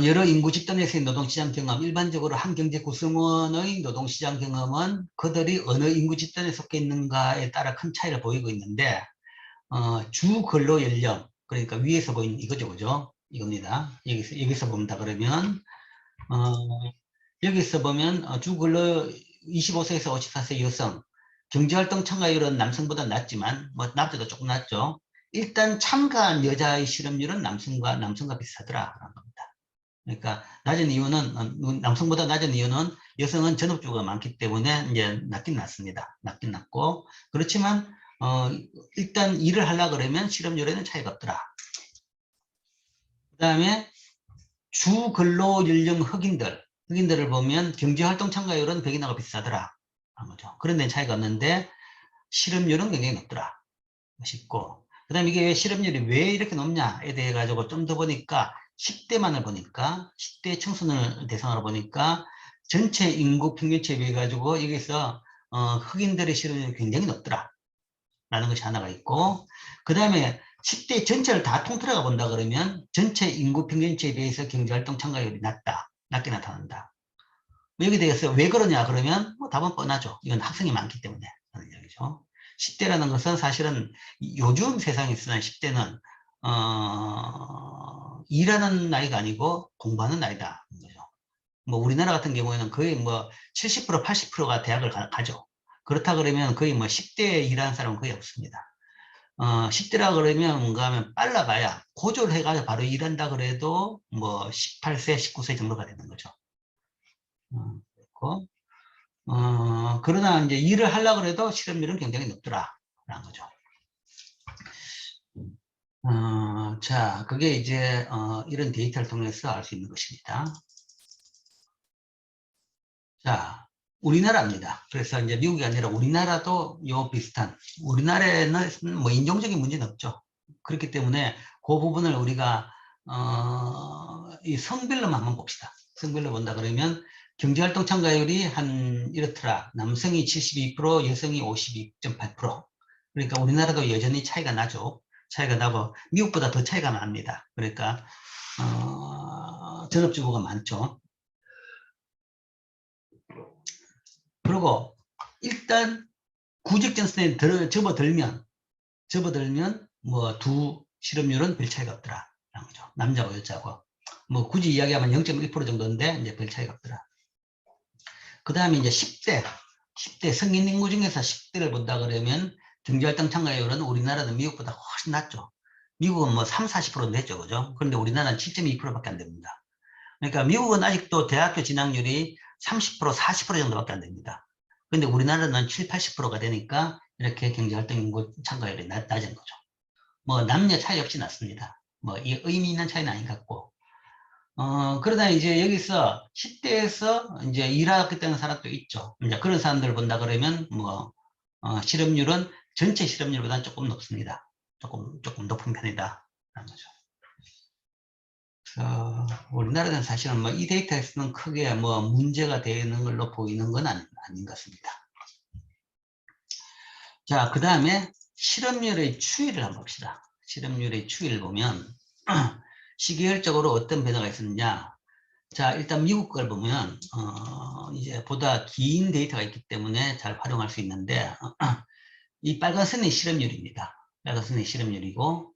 A: 여러 인구 집단에서의 노동시장 경험, 일반적으로 한 경제 구성원의 노동시장 경험은 그들이 어느 인구 집단에 속해 있는가에 따라 큰 차이를 보이고 있는데 주 근로 연령, 그러니까 위에서 보이는 이거죠, 그죠? 이겁니다. 여기서 본다 그러면 여기서 보면 주 근로 25세에서 54세 여성, 경제활동 참가율은 남성보다 낮지만 뭐 남자도 조금 낮죠. 일단 참가한 여자의 실업률은 남성과 비슷하더라라는 겁니다. 그러니까 낮은 이유는 남성보다 낮은 이유는 여성은 전업주가 많기 때문에 이제 낮긴 낮습니다. 낮긴 낮고 그렇지만 일단 일을 하려고 그러면 실업률에는 차이가 없더라. 그다음에 주 근로 연령 흑인들을 보면 경제활동 참가율은 백인하고 비슷하더라. 거죠. 그런 데는 차이가 없는데 실업률은 굉장히 높더라. 싶고 그다음에 이게 실업률이 왜 이렇게 높냐에 대해 가지고 좀 더 보니까 10대만을 보니까 10대 청소년을 대상으로 보니까 전체 인구 평균치에 비해 가지고 여기서 흑인들의 실업률이 굉장히 높더라 라는 것이 하나가 있고 그 다음에 10대 전체를 다 통틀어가 본다 그러면 전체 인구 평균치에 비해서 경제활동 참가율이 낮게 나타난다. 여기 대해서 왜 그러냐 그러면 뭐 답은 뻔하죠. 이건 학생이 많기 때문에 하는 이야기죠. 10대라는 것은 사실은 요즘 세상에 쓰는 10대는 일하는 나이가 아니고 공부하는 나이다. 뭐 우리나라 같은 경우에는 거의 뭐 70% 80%가 대학을 가죠. 그렇다 그러면 거의 뭐 10대에 일하는 사람은 거의 없습니다. 10대라 그러면 뭔가 하면 빨라봐야 고졸 해가지고 바로 일한다 그래도 뭐 18세 19세 정도가 되는 거죠. 그렇고 그러나 이제 일을 하려고 해도 실업률은 굉장히 높더라라는 거죠. 자, 그게 이제 이런 데이터를 통해서 알 수 있는 것입니다. 자, 우리나라입니다. 그래서 이제 미국이 아니라 우리나라도 요 비슷한 우리나라에는 뭐 인종적인 문제는 없죠. 그렇기 때문에 그 부분을 우리가 이 성별로만 한번 봅시다. 성별로 본다 그러면 경제활동 참가율이 한 이렇더라. 남성이 72%, 여성이 52.8%. 그러니까 우리나라도 여전히 차이가 나죠. 차이가 나고 미국보다 더 차이가 납니다. 그러니까 전업주부가 많죠. 그리고 일단 구직전선에 접어들면 뭐 두 실업률은 별 차이가 없더라. 라는 거죠. 남자고 여자고. 뭐 굳이 이야기하면 0.1% 정도인데 이제 별 차이가 없더라. 그 다음에 이제 10대 성인 인구 중에서 10대를 본다 그러면 경제활동 참가율은 우리나라는 미국보다 훨씬 낮죠. 미국은 뭐 3, 40% 냈죠. 그죠? 그런데 우리나라는 7.2%밖에 안 됩니다. 그러니까 미국은 아직도 대학교 진학률이 30%, 40% 정도밖에 안 됩니다. 근데 우리나라는 7, 80%가 되니까 이렇게 경제활동 인구 참가율이 낮은 거죠. 뭐 남녀 차이 없이 낮습니다. 뭐 이 의미 있는 차이는 아닌 것 같고. 그러다 이제 여기서 10대에서 이제 일하겠다는 사람도 있죠. 이제 그런 사람들을 본다 그러면 뭐 실업률은 전체 실업률보다는 조금 높습니다. 조금 높은 편이다. 라는 거죠. 우리나라는 사실은 뭐 이 데이터에서는 크게 뭐 문제가 되는 걸로 보이는 건 아닌 것 같습니다. 자, 그 다음에 실업률의 추이를 한번 봅시다. 실업률의 추이를 보면 시계열적으로 어떤 변화가 있었느냐. 자, 일단 미국 걸 보면 이제 보다 긴 데이터가 있기 때문에 잘 활용할 수 있는데 이 빨간 선이 실업률입니다. 빨간 선이 실업률이고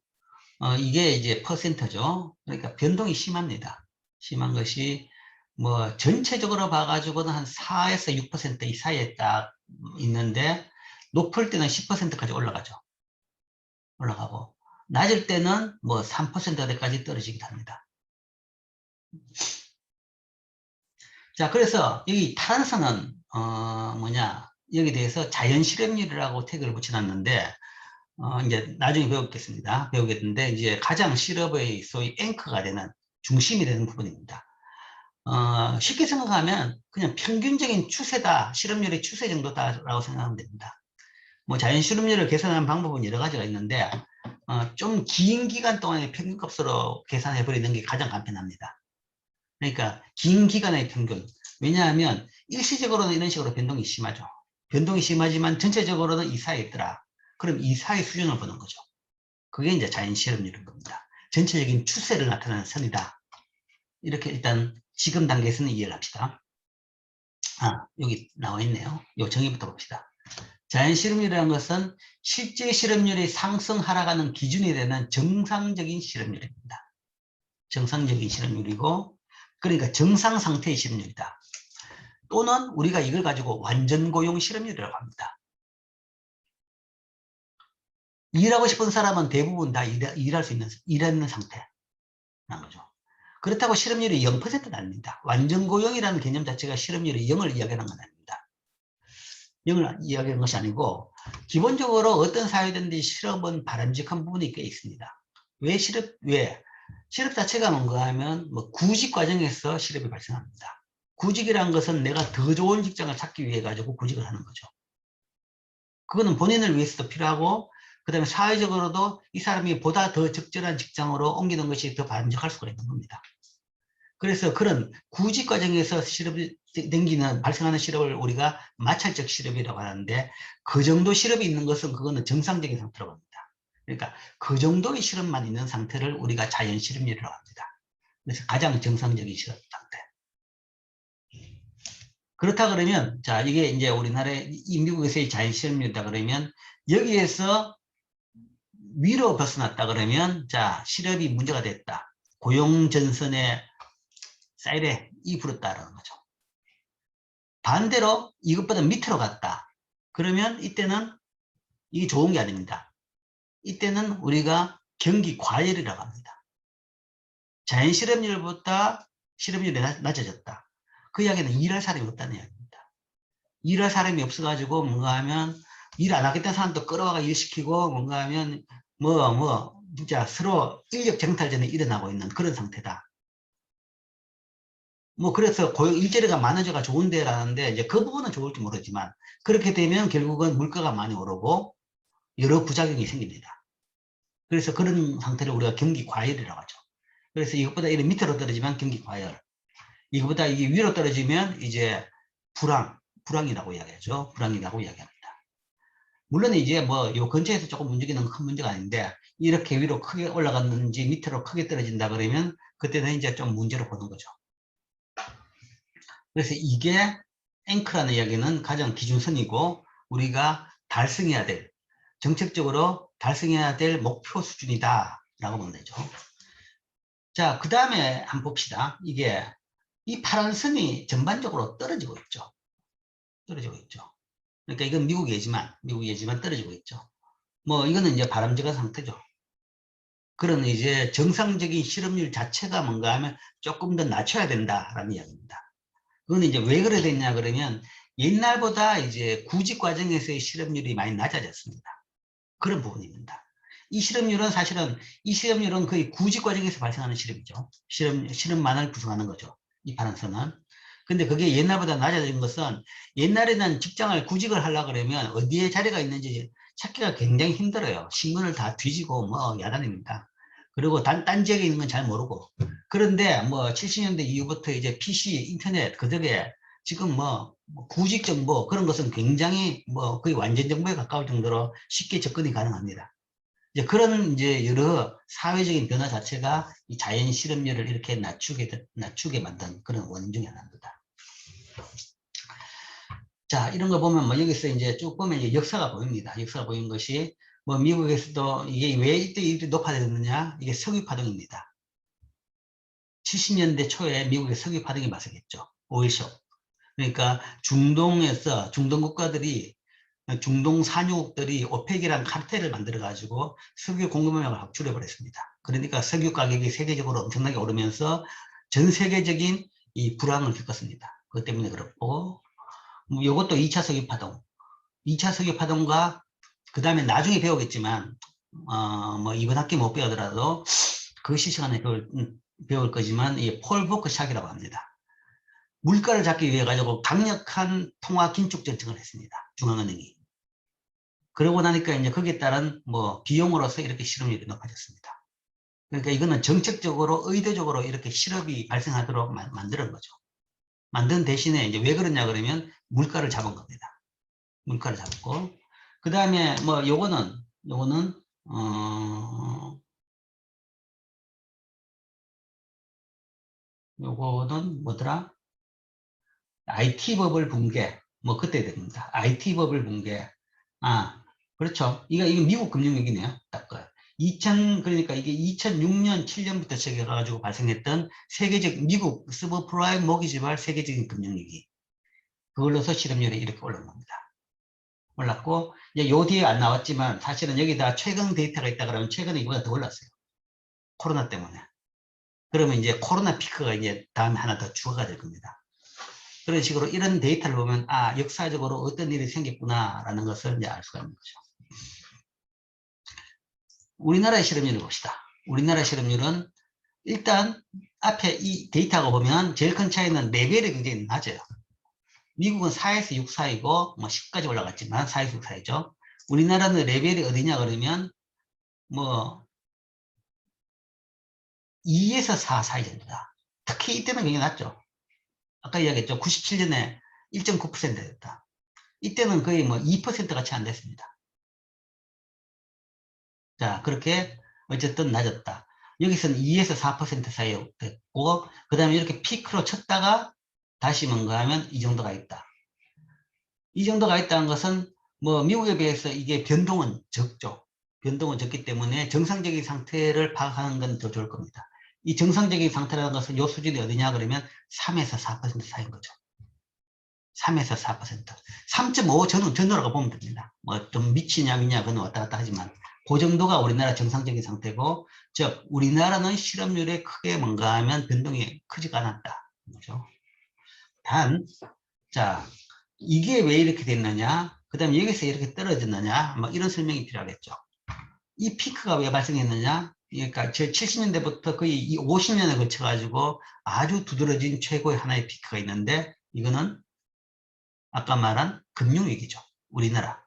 A: 이게 이제 퍼센트죠. 그러니까 변동이 심합니다. 심한 것이 뭐 전체적으로 봐가지고는 한 4에서 6%이 사이에 딱 있는데 높을 때는 10%까지 올라가죠. 올라가고 낮을 때는 뭐 3%대까지 떨어지기도 합니다. 자, 그래서 여기 타란선은 뭐냐 여기 대해서 자연 실업률이라고 태그를 붙여놨는데 이제 나중에 배우겠는데 이제 가장 실업의 소위 앵커가 되는 중심이 되는 부분입니다. 쉽게 생각하면 그냥 평균적인 추세다, 실업률의 추세 정도다라고 생각하면 됩니다. 뭐 자연 실업률을 계산하는 방법은 여러 가지가 있는데 좀 긴 기간 동안의 평균값으로 계산해 버리는 게 가장 간편합니다. 그러니까 긴 기간의 평균. 왜냐하면 일시적으로는 이런 식으로 변동이 심하죠. 변동이 심하지만 전체적으로는 이 사이에 있더라. 그럼 이 사이 수준을 보는 거죠. 그게 이제 자연 실업률인 겁니다. 전체적인 추세를 나타내는 선이다. 이렇게 일단 지금 단계에서는 이해를 합시다. 여기 나와 있네요. 요 정의부터 봅시다. 자연 실업률이라는 것은 실제 실업률이 상승 하락하는 기준이 되는 정상적인 실업률입니다. 정상적인 실업률이고, 그러니까 정상 상태의 실업률이다. 또는 우리가 이걸 가지고 완전 고용 실업률이라고 합니다. 일하고 싶은 사람은 대부분 다 일할 수 있는, 일하는 상태라는 거죠. 그렇다고 실업률이 0%는 아닙니다. 완전 고용이라는 개념 자체가 실업률이 0을 이야기하는 건 아닙니다. 0을 이야기하는 것이 아니고, 기본적으로 어떤 사회든지 실업은 바람직한 부분이 꽤 있습니다. 왜 실업 자체가 뭔가 하면, 뭐, 구직 과정에서 실업이 발생합니다. 구직이라는 것은 내가 더 좋은 직장을 찾기 위해 가지고 구직을 하는 거죠. 그거는 본인을 위해서도 필요하고, 그 다음에 사회적으로도 이 사람이 보다 더 적절한 직장으로 옮기는 것이 더 바람직할 수가 있는 겁니다. 그래서 그런 구직 과정에서 실업이 발생하는 실업을 우리가 마찰적 실업이라고 하는데, 그 정도 실업이 있는 것은 그거는 정상적인 상태라고 합니다. 그러니까 그 정도의 실업만 있는 상태를 우리가 자연 실업률이라고 합니다. 그래서 가장 정상적인 실업 상태. 그렇다 그러면, 자, 이게 이제 우리나라의, 이 미국에서의 자연 실업률이다 그러면, 여기에서 위로 벗어났다 그러면, 자, 실업이 문제가 됐다. 고용 전선의 사이레 2%다라는 거죠. 반대로 이것보다 밑으로 갔다. 그러면 이때는 이게 좋은 게 아닙니다. 이때는 우리가 경기 과열이라고 합니다. 자연 실업률보다 실업률이 낮아졌다. 그 이야기는 일할 사람이 없다는 이야기입니다. 일할 사람이 없어가지고 뭔가 하면 일 안 하겠다는 사람도 끌어와가 일시키고 뭔가 하면 진짜 서로 인력 정탈전이 일어나고 있는 그런 상태다. 뭐 그래서 고용 일자리가 많아져가 좋은데라는데 이제 그 부분은 좋을지 모르지만 그렇게 되면 결국은 물가가 많이 오르고 여러 부작용이 생깁니다. 그래서 그런 상태를 우리가 경기 과열이라고 하죠. 그래서 이것보다 이런 밑으로 떨어지면 경기 과열, 이것보다 이게 위로 떨어지면 이제 불황이라고 이야기하죠. 불황이라고 이야기합니다. 물론 이제 뭐 요 근처에서 조금 움직이는 큰 문제가 아닌데 이렇게 위로 크게 올라갔는지 밑으로 크게 떨어진다 그러면 그때는 이제 좀 문제로 보는 거죠. 그래서 이게 앵커라는 이야기는 가장 기준선이고 우리가 달성해야 될, 정책적으로 달성해야 될 목표 수준이다 라고 보면 되죠. 자, 그 다음에 한번 봅시다. 이게 이 파란 선이 전반적으로 떨어지고 있죠. 떨어지고 있죠. 그러니까 이건 미국 예지만 떨어지고 있죠. 뭐 이거는 이제 바람직한 상태죠. 그런 이제 정상적인 실업률 자체가 뭔가 하면 조금 더 낮춰야 된다라는 이야기입니다. 그건 이제 왜 그래 됐냐 그러면 옛날보다 이제 구직 과정에서의 실업률이 많이 낮아졌습니다. 그런 부분입니다. 이 실업률은 거의 구직 과정에서 발생하는 실업이죠. 실업만을 구성하는 거죠. 이 파란선은. 근데 그게 옛날보다 낮아진 것은 옛날에는 직장을 구직을 하려고 그러면 어디에 자리가 있는지 찾기가 굉장히 힘들어요. 신문을 다 뒤지고 뭐 야단입니다. 그리고 딴 지역에 있는 건 잘 모르고. 그런데 뭐 70년대 이후부터 이제 PC, 인터넷, 그저게 지금 뭐 구직 정보 그런 것은 굉장히 뭐 거의 완전 정보에 가까울 정도로 쉽게 접근이 가능합니다. 이제 그런 이제 여러 사회적인 변화 자체가 이 자연 실업률을 이렇게 낮추게 만든 그런 원인 중에 하나입니다. 자, 이런 거 보면 뭐 여기서 이제 쭉 보면 이제 역사가 보입니다. 역사가 보이는 것이 뭐 미국에서도 이게 왜 이때 이렇게 높아졌느냐? 이게 석유 파동입니다. 70년대 초에 미국의 석유 파동이 발생했죠. 오일쇼. 그러니까 중동 국가들이 중동 산유국들이 오펙이라는 카르텔을 만들어 가지고 석유 공급량을 확 줄여버렸습니다. 그러니까 석유 가격이 세계적으로 엄청나게 오르면서 전 세계적인 이 불황을 겪었습니다. 그것 때문에 그렇고 이것도 2차 석유 파동. 2차 석유 파동과 그 다음에 나중에 배우겠지만 뭐 이번 학기 못 배우더라도 그 시간에 배울 거지만 이 폴 보크 샥이라고 합니다. 물가를 잡기 위해 가지고 강력한 통화 긴축 정책을 했습니다. 중앙은행이. 그러고 나니까 이제 거기에 따른 뭐 비용으로서 이렇게 실업률이 높아졌습니다. 그러니까 이거는 정책적으로 의도적으로 이렇게 실업이 발생하도록 만드는 거죠. 만든 대신에 이제 왜 그러냐 그러면 물가를 잡은 겁니다. 물가를 잡고 그 다음에 뭐 요거는 요거는 뭐더라? IT 버블 붕괴 뭐 그때 됩니다. IT 버블 붕괴. 아 그렇죠. 이거 미국 금융위기네요. 딱 그. 그러니까 이게 2006년 7년부터 시작해가지고 발생했던 세계적 미국 서브프라임 모기지발 세계적인 금융위기. 그걸로서 실업률이 이렇게 올라온 겁니다. 올랐고 이제 요 뒤에 안 나왔지만 사실은 여기다 최근 데이터가 있다 그러면 최근에 이보다 더 올랐어요. 코로나 때문에. 그러면 이제 코로나 피크가 이제 다음에 하나 더 추가가 될 겁니다. 그런 식으로 이런 데이터를 보면 아 역사적으로 어떤 일이 생겼구나라는 것을 이제 알 수가 있는 거죠. 우리나라의 실업률을 봅시다. 우리나라 실업률은 일단 앞에 이 데이터가 보면 제일 큰 차이는 레벨이 굉장히 낮아요. 미국은 4에서 6 사이고 뭐 10까지 올라갔지만 4에서 6 사이죠. 우리나라는 레벨이 어디냐 그러면 뭐 2에서 4 사이 정도다. 특히 이때는 굉장히 낮죠. 아까 이야기했죠. 97년에 1.9%였다. 이때는 거의 뭐 2%가 채 안 됐습니다. 자, 그렇게 어쨌든 낮았다. 여기서는 2에서 4% 사이에 됐고, 그 다음에 이렇게 피크로 쳤다가 다시 뭔가 하면 이 정도가 있다. 이 정도가 있다는 것은 뭐 미국에 비해서 이게 변동은 적죠. 변동은 적기 때문에 정상적인 상태를 파악하는 건 더 좋을 겁니다. 이 정상적인 상태라는 것은 요 수준이 어디냐 그러면 3에서 4% 사이인 거죠. 3에서 4%. 3.5 전후라고 보면 됩니다. 뭐 좀 미치냐 미냐 그건 왔다 갔다 하지만 그 정도가 우리나라 정상적인 상태고, 즉 우리나라는 실업률에 크게 뭔가 하면 변동이 크지가 않았다. 그렇죠? 단, 자 이게 왜 이렇게 됐느냐, 그 다음에 여기서 이렇게 떨어졌느냐, 막 이런 설명이 필요하겠죠. 이 피크가 왜 발생했느냐, 그러니까 제 70년대부터 거의 이 50년에 걸쳐 가지고 아주 두드러진 최고의 하나의 피크가 있는데, 이거는 아까 말한 금융위기죠. 우리나라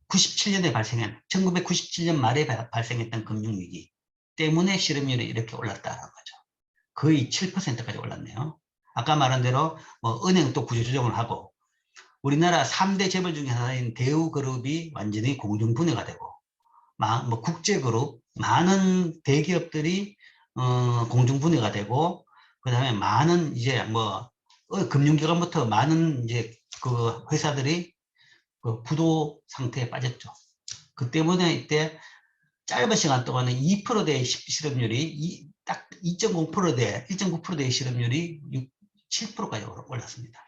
A: 97년에 발생한 1997년 말에 발생했던 금융위기 때문에 실업률이 이렇게 올랐다는 거죠. 거의 7%까지 올랐네요. 아까 말한 대로 뭐 은행 또 구조조정을 하고, 우리나라 3대 재벌 중에 하나인 대우그룹이 완전히 공중분해가 되고, 뭐 국제그룹 많은 대기업들이 공중분해가 되고, 그 다음에 많은 이제 뭐 금융기관부터 많은 이제 그 회사들이 그 부도 상태에 빠졌죠. 그 때문에 이때 짧은 시간 동안에 2%대의 실업률이 딱 2.0%대, 1.9%대의 실업률이 7%까지 올랐습니다.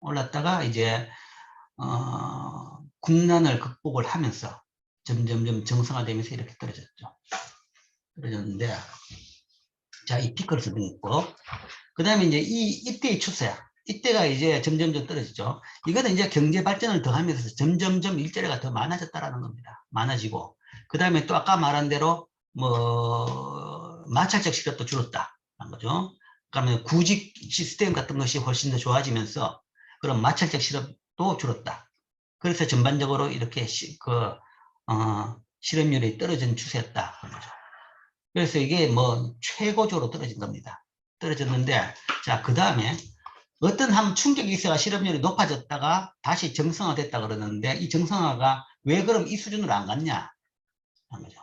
A: 올랐다가 이제 국난을 극복을 하면서 점점점 정상화되면서 이렇게 떨어졌죠. 떨어졌는데, 자, 이 피크를 설명했고, 그 다음에 이제 이때의 추세야. 이때가 이제 점점점 떨어지죠. 이거는 이제 경제 발전을 더하면서 점점점 일자리가 더 많아졌다라는 겁니다. 많아지고, 그 다음에 또 아까 말한 대로 뭐 마찰적 실업도 줄었다는 거죠. 그러면 구직 시스템 같은 것이 훨씬 더 좋아지면서 그런 마찰적 실업도 줄었다. 그래서 전반적으로 이렇게 실업률이 떨어진 추세였다. 그래서 이게 뭐 최고조로 떨어진 겁니다. 떨어졌는데, 자, 그 다음에 어떤 한 충격이 있어야 실업률이 높아졌다가 다시 정상화됐다 그러는데, 이 정상화가 왜 그럼 이 수준으로 안 갔냐 하는 거죠.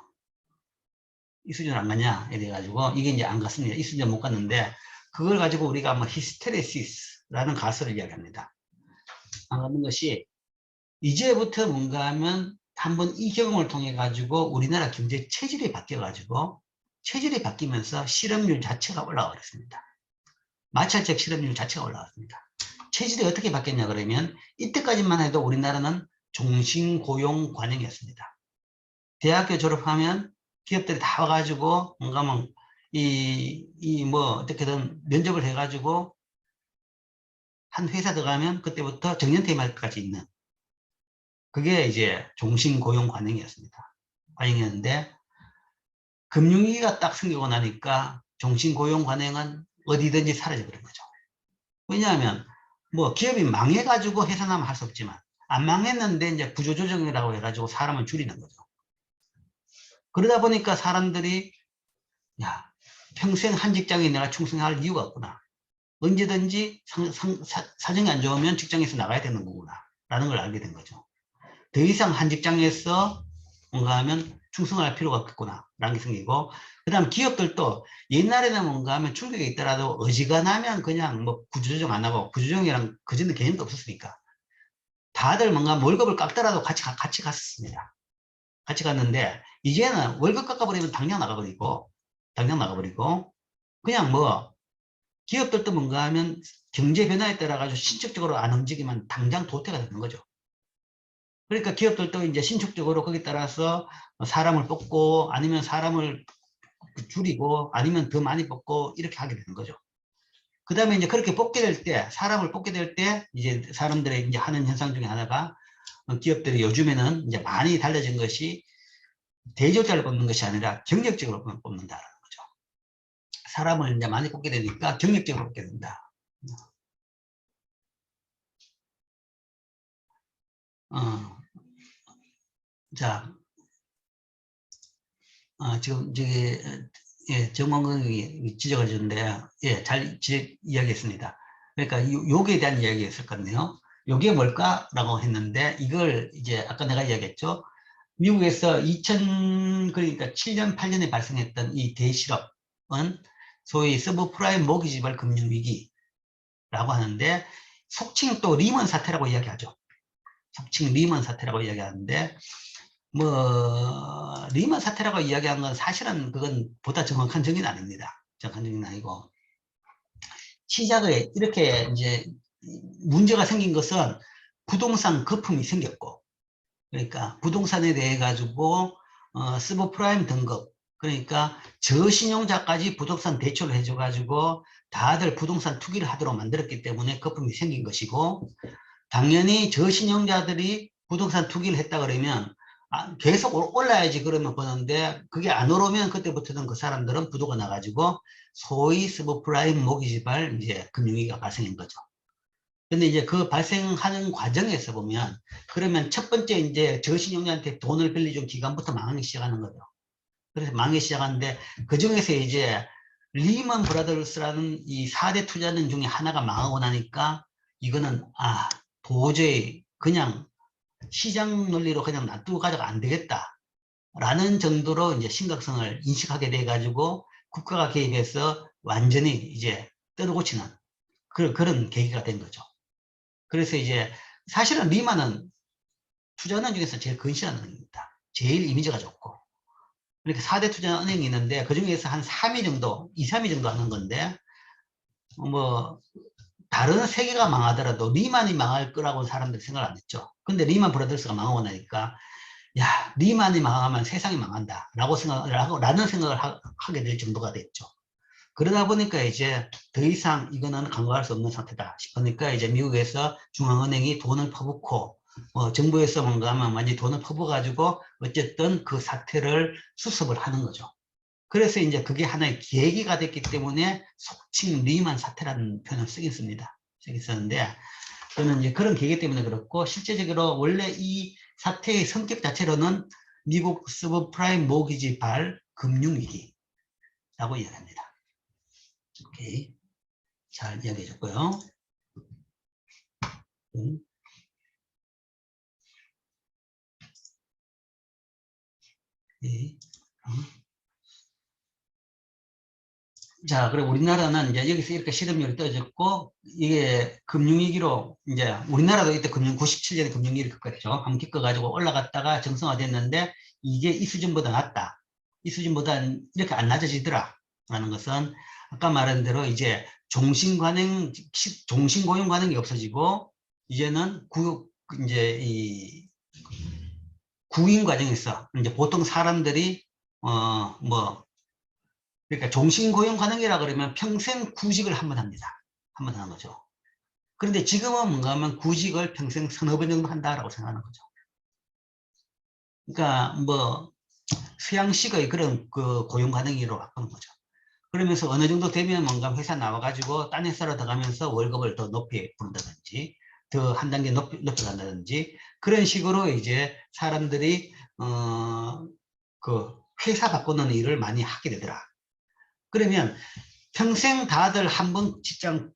A: 이 수준으로 안 갔냐에 대해 가지고 이게 이제 안 갔습니다. 이 수준에 못 갔는데, 그걸 가지고 우리가 뭐 히스테레시스라는 가설을 이야기합니다. 안 가는 것이 이제부터 뭔가 하면 한번 이 경험을 통해 가지고 우리나라 경제 체질이 바뀌어 가지고, 체질이 바뀌면서 실업률 자체가 올라가 버렸습니다. 마찰적 실업률 자체가 올라갔습니다. 체질이 어떻게 바뀌었냐 그러면, 이때까지만 해도 우리나라는 종신고용 관행이었습니다. 대학교 졸업하면 기업들이 다 와가지고 뭔가 뭐 어떻게든 면접을 해가지고 한 회사 들어가면 그때부터 정년퇴임할까지 있는, 그게 이제 종신고용 관행이었습니다. 관행이었는데, 금융위기가 딱 생기고 나니까 종신고용 관행은 어디든지 사라져버린 거죠. 왜냐하면 뭐 기업이 망해가지고 해산하면 할 수 없지만 안 망했는데 이제 구조조정이라고 해가지고 사람을 줄이는 거죠. 그러다 보니까 사람들이 야, 평생 한 직장에 내가 충성할 이유가 없구나. 언제든지 사정이 안 좋으면 직장에서 나가야 되는 거구나. 라는 걸 알게 된 거죠. 더 이상 한 직장에서 뭔가 하면 충성할 필요가 없겠구나. 라는 게 생기고, 그 다음 기업들도 옛날에는 뭔가 하면 충격이 있더라도 어지간하면 그냥 뭐 구조조정 안 하고, 구조조정이랑 그전에 개념도 없었으니까. 다들 뭔가 월급을 깎더라도 같이 갔습니다. 같이 갔는데, 이제는 월급 깎아버리면 당장 나가버리고, 그냥 뭐, 기업들도 뭔가 하면 경제 변화에 따라 가지고 신축적으로 안 움직이면 당장 도태가 되는 거죠. 그러니까 기업들도 이제 신축적으로 거기에 따라서 사람을 뽑고 아니면 사람을 줄이고 아니면 더 많이 뽑고 이렇게 하게 되는 거죠. 그 다음에 이제 그렇게 뽑게 될 때, 사람을 뽑게 될 때, 이제 사람들의 이제 하는 현상 중에 하나가 기업들이 요즘에는 이제 많이 달라진 것이 대졸자를 뽑는 것이 아니라 경력직으로 뽑는다라는 거죠. 사람을 이제 많이 뽑게 되니까 경력직으로 뽑게 된다. 자, 지금 저기 예, 정광근이 지적을 주는데 예, 잘 이야기했습니다. 그러니까 요기에 대한 이야기였을 건데요. 요게 뭘까라고 했는데 이걸 이제 아까 내가 이야기했죠. 미국에서 2000 그러니까 7년 8년에 발생했던 이 대실업은 소위 서브프라임 모기지발 금융위기라고 하는데 속칭 또 리먼 사태라고 이야기하죠. 속칭 리먼 사태라고 이야기하는데 뭐 리먼 사태라고 이야기한 건 사실은 그건 보다 정확한 정의는 아닙니다. 정확한 정의는 아니고 시작에 이렇게 이제 문제가 생긴 것은 부동산 거품이 생겼고 그러니까 부동산에 대해 가지고 서브프라임 등급 그러니까 저신용자까지 부동산 대출을 해줘 가지고 다들 부동산 투기를 하도록 만들었기 때문에 거품이 생긴 것이고 당연히 저신용자들이 부동산 투기를 했다 그러면 계속 올라야지 그러면 보는데 그게 안 오르면 그때부터는 그 사람들은 부도가 나가지고 소위 서브프라임 모기지발 이제 금융위기가 발생한 거죠. 근데 이제 그 발생하는 과정에서 보면 그러면 첫 번째 이제 저신용자한테 돈을 빌려준 기간부터 망하기 시작하는 거죠. 그래서 망하기 시작하는데 그 중에서 이제 리먼 브라더스라는 이 4대 투자는 중에 하나가 망하고 나니까 이거는 도저히 그냥 시장 논리로 그냥 놔두고 가자가 안 되겠다라는 정도로 이제 심각성을 인식하게 돼 가지고 국가가 개입해서 완전히 이제 떨어고치는 그런 계기가 된 거죠. 그래서 이제 사실은 리만은 투자은행 중에서 제일 근시한 은행입니다. 제일 이미지가 좋고. 그러니까 4대 투자은행이 있는데 그 중에서 한 3위 정도, 2, 3위 정도 하는 건데 뭐 다른 세계가 망하더라도 리만이 망할 거라고 사람들이 생각을 안 했죠. 근데 리만 브라더스가 망하고 나니까 야, 리만이 망하면 세상이 망한다 라고 생각을 하고 라는 생각을 하게 될 정도가 됐죠. 그러다 보니까 이제 더 이상 이거는 간과할 수 없는 상태다 싶으니까 이제 미국에서 중앙은행이 돈을 퍼붓고 정부에서 뭔가 하면 완전히 돈을 퍼부어가지고 어쨌든 그 사태를 수습을 하는 거죠. 그래서 이제 그게 하나의 계기가 됐기 때문에 속칭 리만 사태라는 표현을 쓰긴 씁니다. 쓰긴 쓰는데 저는 이제 그런 계기 때문에 그렇고 실제적으로 원래 이 사태의 성격 자체로는 미국 서브프라임 모기지발 금융위기라고 이야기합니다. 오케이. 잘 이야기해 줬고요. 네. 자, 그리고 우리나라는 이제 여기서 이렇게 실업률이 떨어졌고, 이게 금융위기로, 이제 우리나라도 이때 97년에 금융위기를 겪었죠. 한번 겪어가지고 올라갔다가 정상화됐는데, 이게 이 수준보다 낫다. 이 수준보다 이렇게 안 낮아지더라. 라는 것은, 아까 말한 대로 이제 종신고용 관행이 없어지고, 이제는 이제 구인 과정에서, 이제 보통 사람들이, 그러니까 종신고용 관행이라 그러면 평생 구직을 한 번 합니다. 한 번 하는 거죠. 그런데 지금은 뭔가 하면 구직을 평생 서너 번 정도 한다라고 생각하는 거죠. 그러니까 뭐 서양식의 그런 그 고용 관행으로 바꾸는 거죠. 그러면서 어느 정도 되면 뭔가 회사 나와가지고 딴 회사로 들어가면서 월급을 더 높이 부른다든지, 더 한 단계 높여간다든지, 그런 식으로 이제 사람들이, 그 회사 바꾸는 일을 많이 하게 되더라. 그러면 평생 다들 한 번 직장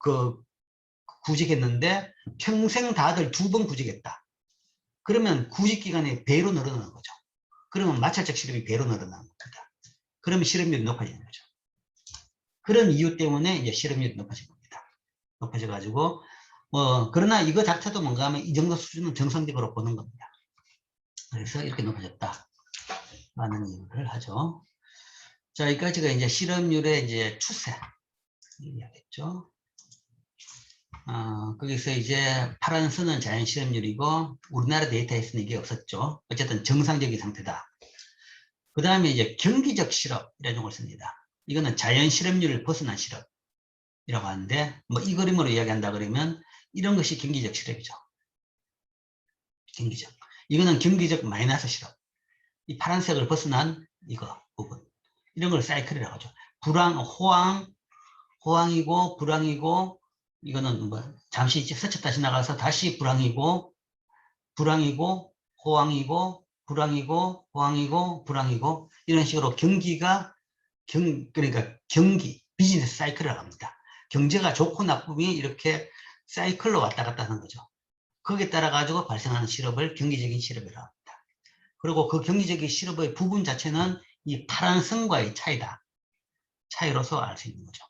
A: 구직했는데 평생 다들 두 번 구직했다. 그러면 구직 기간이 배로 늘어나는 거죠. 그러면 마찰적 실업이 배로 늘어나는 겁니다. 그러면 실업률이 높아지는 거죠. 그런 이유 때문에 이제 실업률이 높아진 겁니다. 높아져가지고, 그러나 이거 자체도 뭔가 하면 이 정도 수준은 정상적으로 보는 겁니다. 그래서 이렇게 높아졌다. 라는 이유를 하죠. 자, 여기까지가 이제 실업률의 이제 추세. 얘기하겠죠. 거기서 이제 파란 선은 자연 실업률이고, 우리나라 데이터에서는 이게 없었죠. 어쨌든 정상적인 상태다. 그 다음에 이제 경기적 실업이라는 걸 씁니다. 이거는 자연 실업률을 벗어난 실업이라고 하는데, 뭐 이 그림으로 이야기한다 그러면 이런 것이 경기적 실업이죠. 경기적. 이거는 경기적 마이너스 실업. 이 파란색을 벗어난 이거 부분. 이런 걸 사이클이라고 하죠. 호황이고 불황이고, 이거는 뭐 잠시 스쳤다 지나가서 다시 불황이고, 호황이고 불황이고, 호황이고 불황이고, 이런 식으로 경기가 그러니까 비즈니스 사이클이라고 합니다. 경제가 좋고 나쁨이 이렇게 사이클로 왔다 갔다 하는 거죠. 거기에 따라 가지고 발생하는 실업을 경기적인 실업이라고 합니다. 그리고 그 경기적인 실업의 부분 자체는 이 파란 선과의 차이다. 차이로서 알 수 있는 거죠.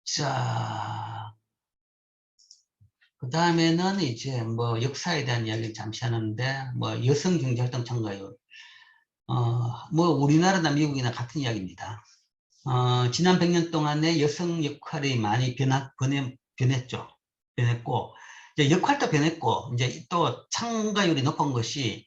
A: 자, 그 다음에는 이제 뭐 역사에 대한 이야기를 잠시 하는데, 뭐 여성 경제활동 참가율. 뭐 우리나라나 미국이나 같은 이야기입니다. 지난 100년 동안에 여성 역할이 많이 변했죠. 변했고, 이제 역할도 변했고, 이제 또 참가율이 높은 것이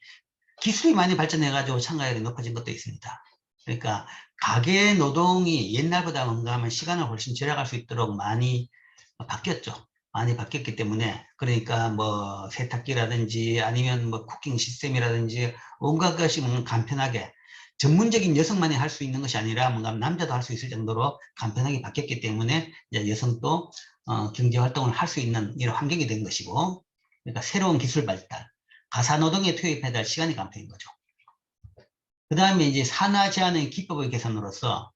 A: 기술이 많이 발전해가지고 참가율이 높아진 것도 있습니다. 그러니까 가계 노동이 옛날보다 뭔가 하면 시간을 훨씬 절약할 수 있도록 많이 바뀌었죠. 많이 바뀌었기 때문에, 그러니까 뭐 세탁기라든지 아니면 뭐 쿠킹 시스템이라든지 온갖 것이 뭔가 간편하게, 전문적인 여성만이 할 수 있는 것이 아니라 뭔가 남자도 할 수 있을 정도로 간편하게 바뀌었기 때문에 이제 여성도 경제 활동을 할 수 있는 이런 환경이 된 것이고, 그러니까 새로운 기술 발달, 가사노동에 투입해야 될 시간이 간편인 거죠. 그 다음에 이제 산하 제한의 기법의 개선으로서,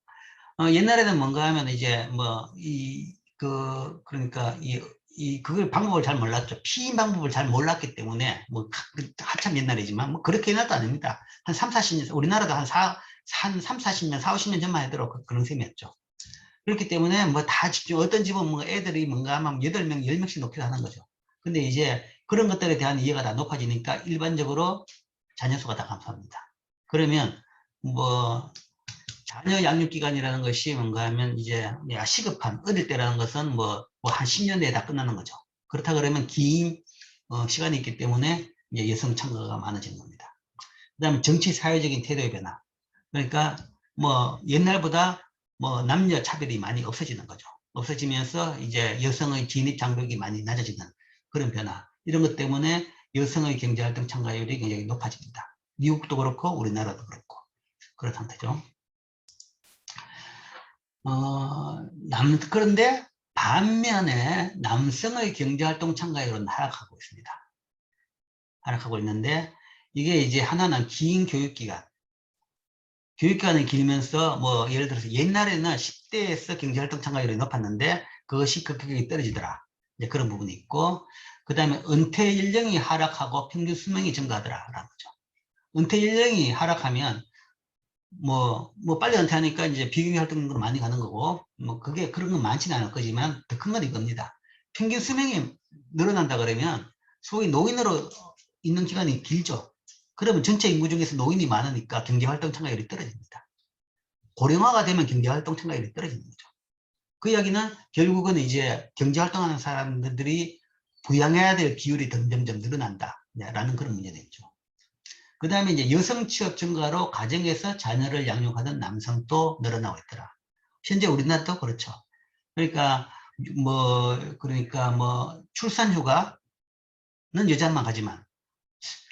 A: 옛날에는 뭔가 하면 이제 뭐 그러니까 그걸 방법을 잘 몰랐죠. 피임 방법을 잘 몰랐기 때문에, 뭐 한참 옛날이지만 뭐 그렇게 옛날도 아닙니다. 한 3, 40년, 우리나라도 한 3, 40년, 4, 50년 전만 해도 그런 셈이었죠. 그렇기 때문에 뭐 다 집중, 어떤 집은 뭐 애들이 뭔가 하면 8명, 10명씩 놓기도 하는 거죠. 근데 이제 그런 것들에 대한 이해가 다 높아지니까 일반적으로 자녀 수가 다 감소합니다. 그러면 뭐 자녀 양육 기간이라는 것이 뭔가 하면 이제 시급한 어릴 때라는 것은 뭐 한 10년 내에 다 끝나는 거죠. 그렇다 그러면 긴 시간이 있기 때문에 이제 여성 참가가 많아지는 겁니다. 그다음에 정치 사회적인 태도의 변화. 그러니까 뭐 옛날보다 뭐 남녀 차별이 많이 없어지는 거죠. 없어지면서 이제 여성의 진입 장벽이 많이 낮아지는 그런 변화. 이런 것 때문에 여성의 경제활동 참가율이 굉장히 높아집니다. 미국도 그렇고 우리나라도 그렇고 그런 상태죠. 그런데 반면에 남성의 경제활동 참가율은 하락하고 있습니다. 하락하고 있는데, 이게 이제 하나는 긴 교육기간이 길면서 뭐 예를 들어서 옛날에는 10대에서 경제활동 참가율이 높았는데 그것이 급격하게 떨어지더라. 이제 그런 부분이 있고, 그 다음에 은퇴 연령이 하락하고 평균 수명이 증가하더라라는 거죠. 은퇴 연령이 하락하면 뭐 빨리 은퇴하니까 이제 비경기 활동으로 많이 가는 거고, 뭐 그런 건 많지는 않을 거지만 더 큰 건 이겁니다. 평균 수명이 늘어난다 그러면 소위 노인으로 있는 기간이 길죠. 그러면 전체 인구 중에서 노인이 많으니까 경제활동 참가율이 떨어집니다. 고령화가 되면 경제활동 참가율이 떨어지는 거죠. 그 이야기는 결국은 이제 경제활동하는 사람들이 부양해야 될 비율이 점점점 늘어난다라는 그런 문제가 있죠. 그 다음에 이제 여성 취업 증가로 가정에서 자녀를 양육하는 남성도 늘어나고 있더라. 현재 우리나라도 그렇죠. 그러니까 출산휴가는 여자만 가지만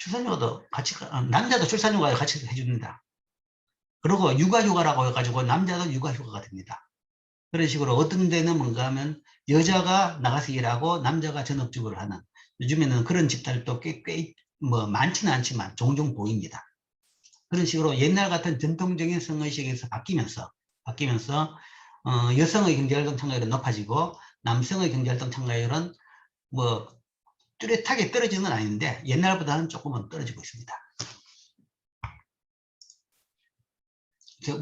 A: 출산휴가도 같이 남자도 출산휴가 같이 해줍니다. 그리고 육아휴가라고 해가지고 남자도 육아휴가가 됩니다. 그런 식으로 어떤 데는 뭔가 하면 여자가 나가서 일하고 남자가 전업주부를 하는, 요즘에는 그런 집단도 꽤 뭐 많지는 않지만 종종 보입니다. 그런 식으로 옛날 같은 전통적인 성의식에서 바뀌면서 여성의 경제활동 참가율은 높아지고 남성의 경제활동 참가율은 뭐 뚜렷하게 떨어지는 건 아닌데 옛날보다는 조금은 떨어지고 있습니다.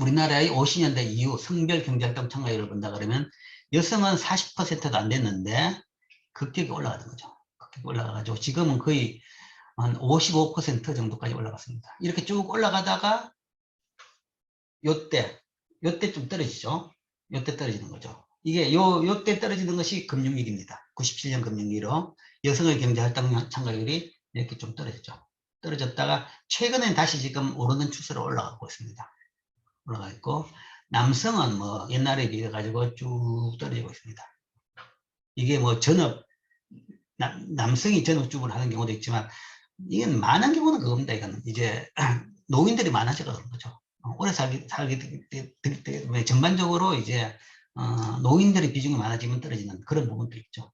A: 우리나라의 50년대 이후 성별 경제활동 참가율을 본다 그러면 여성은 40%도 안 됐는데 급격히 올라가는 거죠. 급격히 올라가가지고 지금은 거의 한 55% 정도까지 올라갔습니다. 이렇게 쭉 올라가다가 요때 좀 떨어지죠. 요때 떨어지는 거죠. 이게 요때 떨어지는 것이 금융위기입니다. 97년 금융위기로 여성의 경제활동 참가율이 이렇게 좀 떨어졌죠. 떨어졌다가 최근에 다시 지금 오르는 추세로 올라가고 있습니다. 올라가 있고 남성은 뭐 옛날에 비해 가지고 쭉 떨어지고 있습니다. 이게 뭐 남성이 전업주부를 하는 경우도 있지만 이건 많은 경우는 그겁니다. 이거는 이제 노인들이 많아져서 그런 거죠. 오래 살게 때문에 전반적으로 이제 노인들의 비중이 많아지면 떨어지는 그런 부분도 있죠.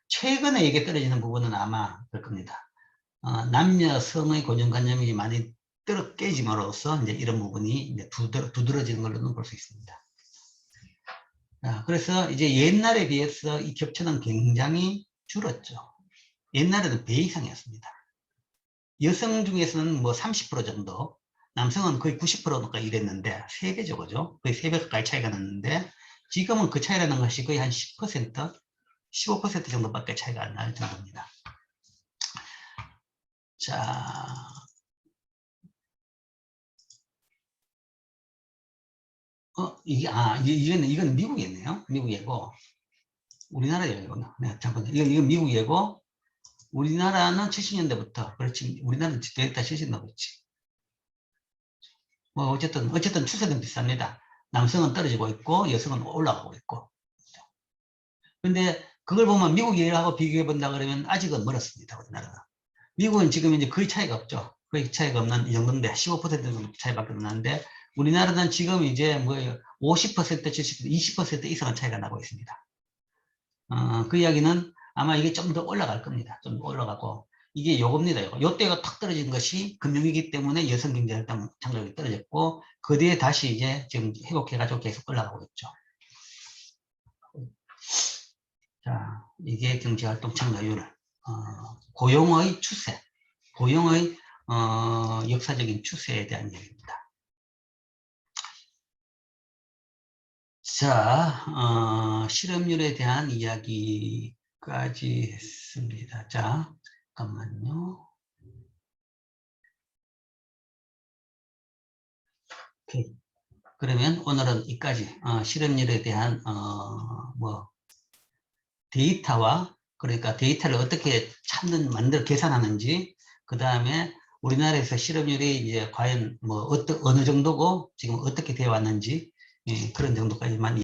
A: 최근에 이게 떨어지는 부분은 아마 그럴 겁니다. 남녀 성의 고정관념이 많이 깨짐으로써 이제 이런 부분이 이제 두드러지는 걸로는 볼 수 있습니다. 그래서 이제 옛날에 비해서 이 격차는 굉장히 줄었죠. 옛날에는 배 이상이었습니다. 여성 중에서는 뭐 30% 정도, 남성은 거의 90%가 이랬는데 3배죠, 그죠? 거의 3배 가까이 차이가 났는데 지금은 그 차이라는 것이 거의 한 10%, 15% 정도밖에 차이가 안 날 정도입니다. 자, 이건 미국이네요. 미국이고, 우리나라예요. 네, 잠깐만요. 이건 미국이고, 우리나라는 70년대부터, 그렇지. 우리나라는 됐다 70년대 그렇지. 뭐, 어쨌든 추세는 비슷합니다. 남성은 떨어지고 있고, 여성은 올라가고 있고. 근데 그걸 보면 미국 예하고 비교해 본다 그러면 아직은 멀었습니다. 우리나라가. 미국은 지금 이제 거의 차이가 없죠. 거의 차이가 없는 이 정도인데 15% 정도 차이밖에 안 나는데 우리나라는 지금 이제 뭐 50%, 70%, 20% 이상의 차이가 나고 있습니다. 그 이야기는 아마 이게 좀 더 올라갈 겁니다. 좀 더 올라가고 이게 요겁니다. 요때가 탁 떨어진 것이 금융위기 때문에 여성 경제활동 참가율이 떨어졌고 그 뒤에 다시 이제 지금 회복해가지고 계속 올라가고 있죠. 자, 이게 경제활동 참가율, 고용의 추세, 고용의 역사적인 추세에 대한 얘기입니다. 자, 실업률에 대한 이야기까지 했습니다. 자, 잠깐만요. 오케이. 그러면 오늘은 이까지 실업률에 대한 데이터와 그러니까 데이터를 어떻게 계산하는지, 그 다음에 우리나라에서 실업률이 이제 과연 뭐 어느 정도고 지금 어떻게 되어 왔는지, 그런 정도까지만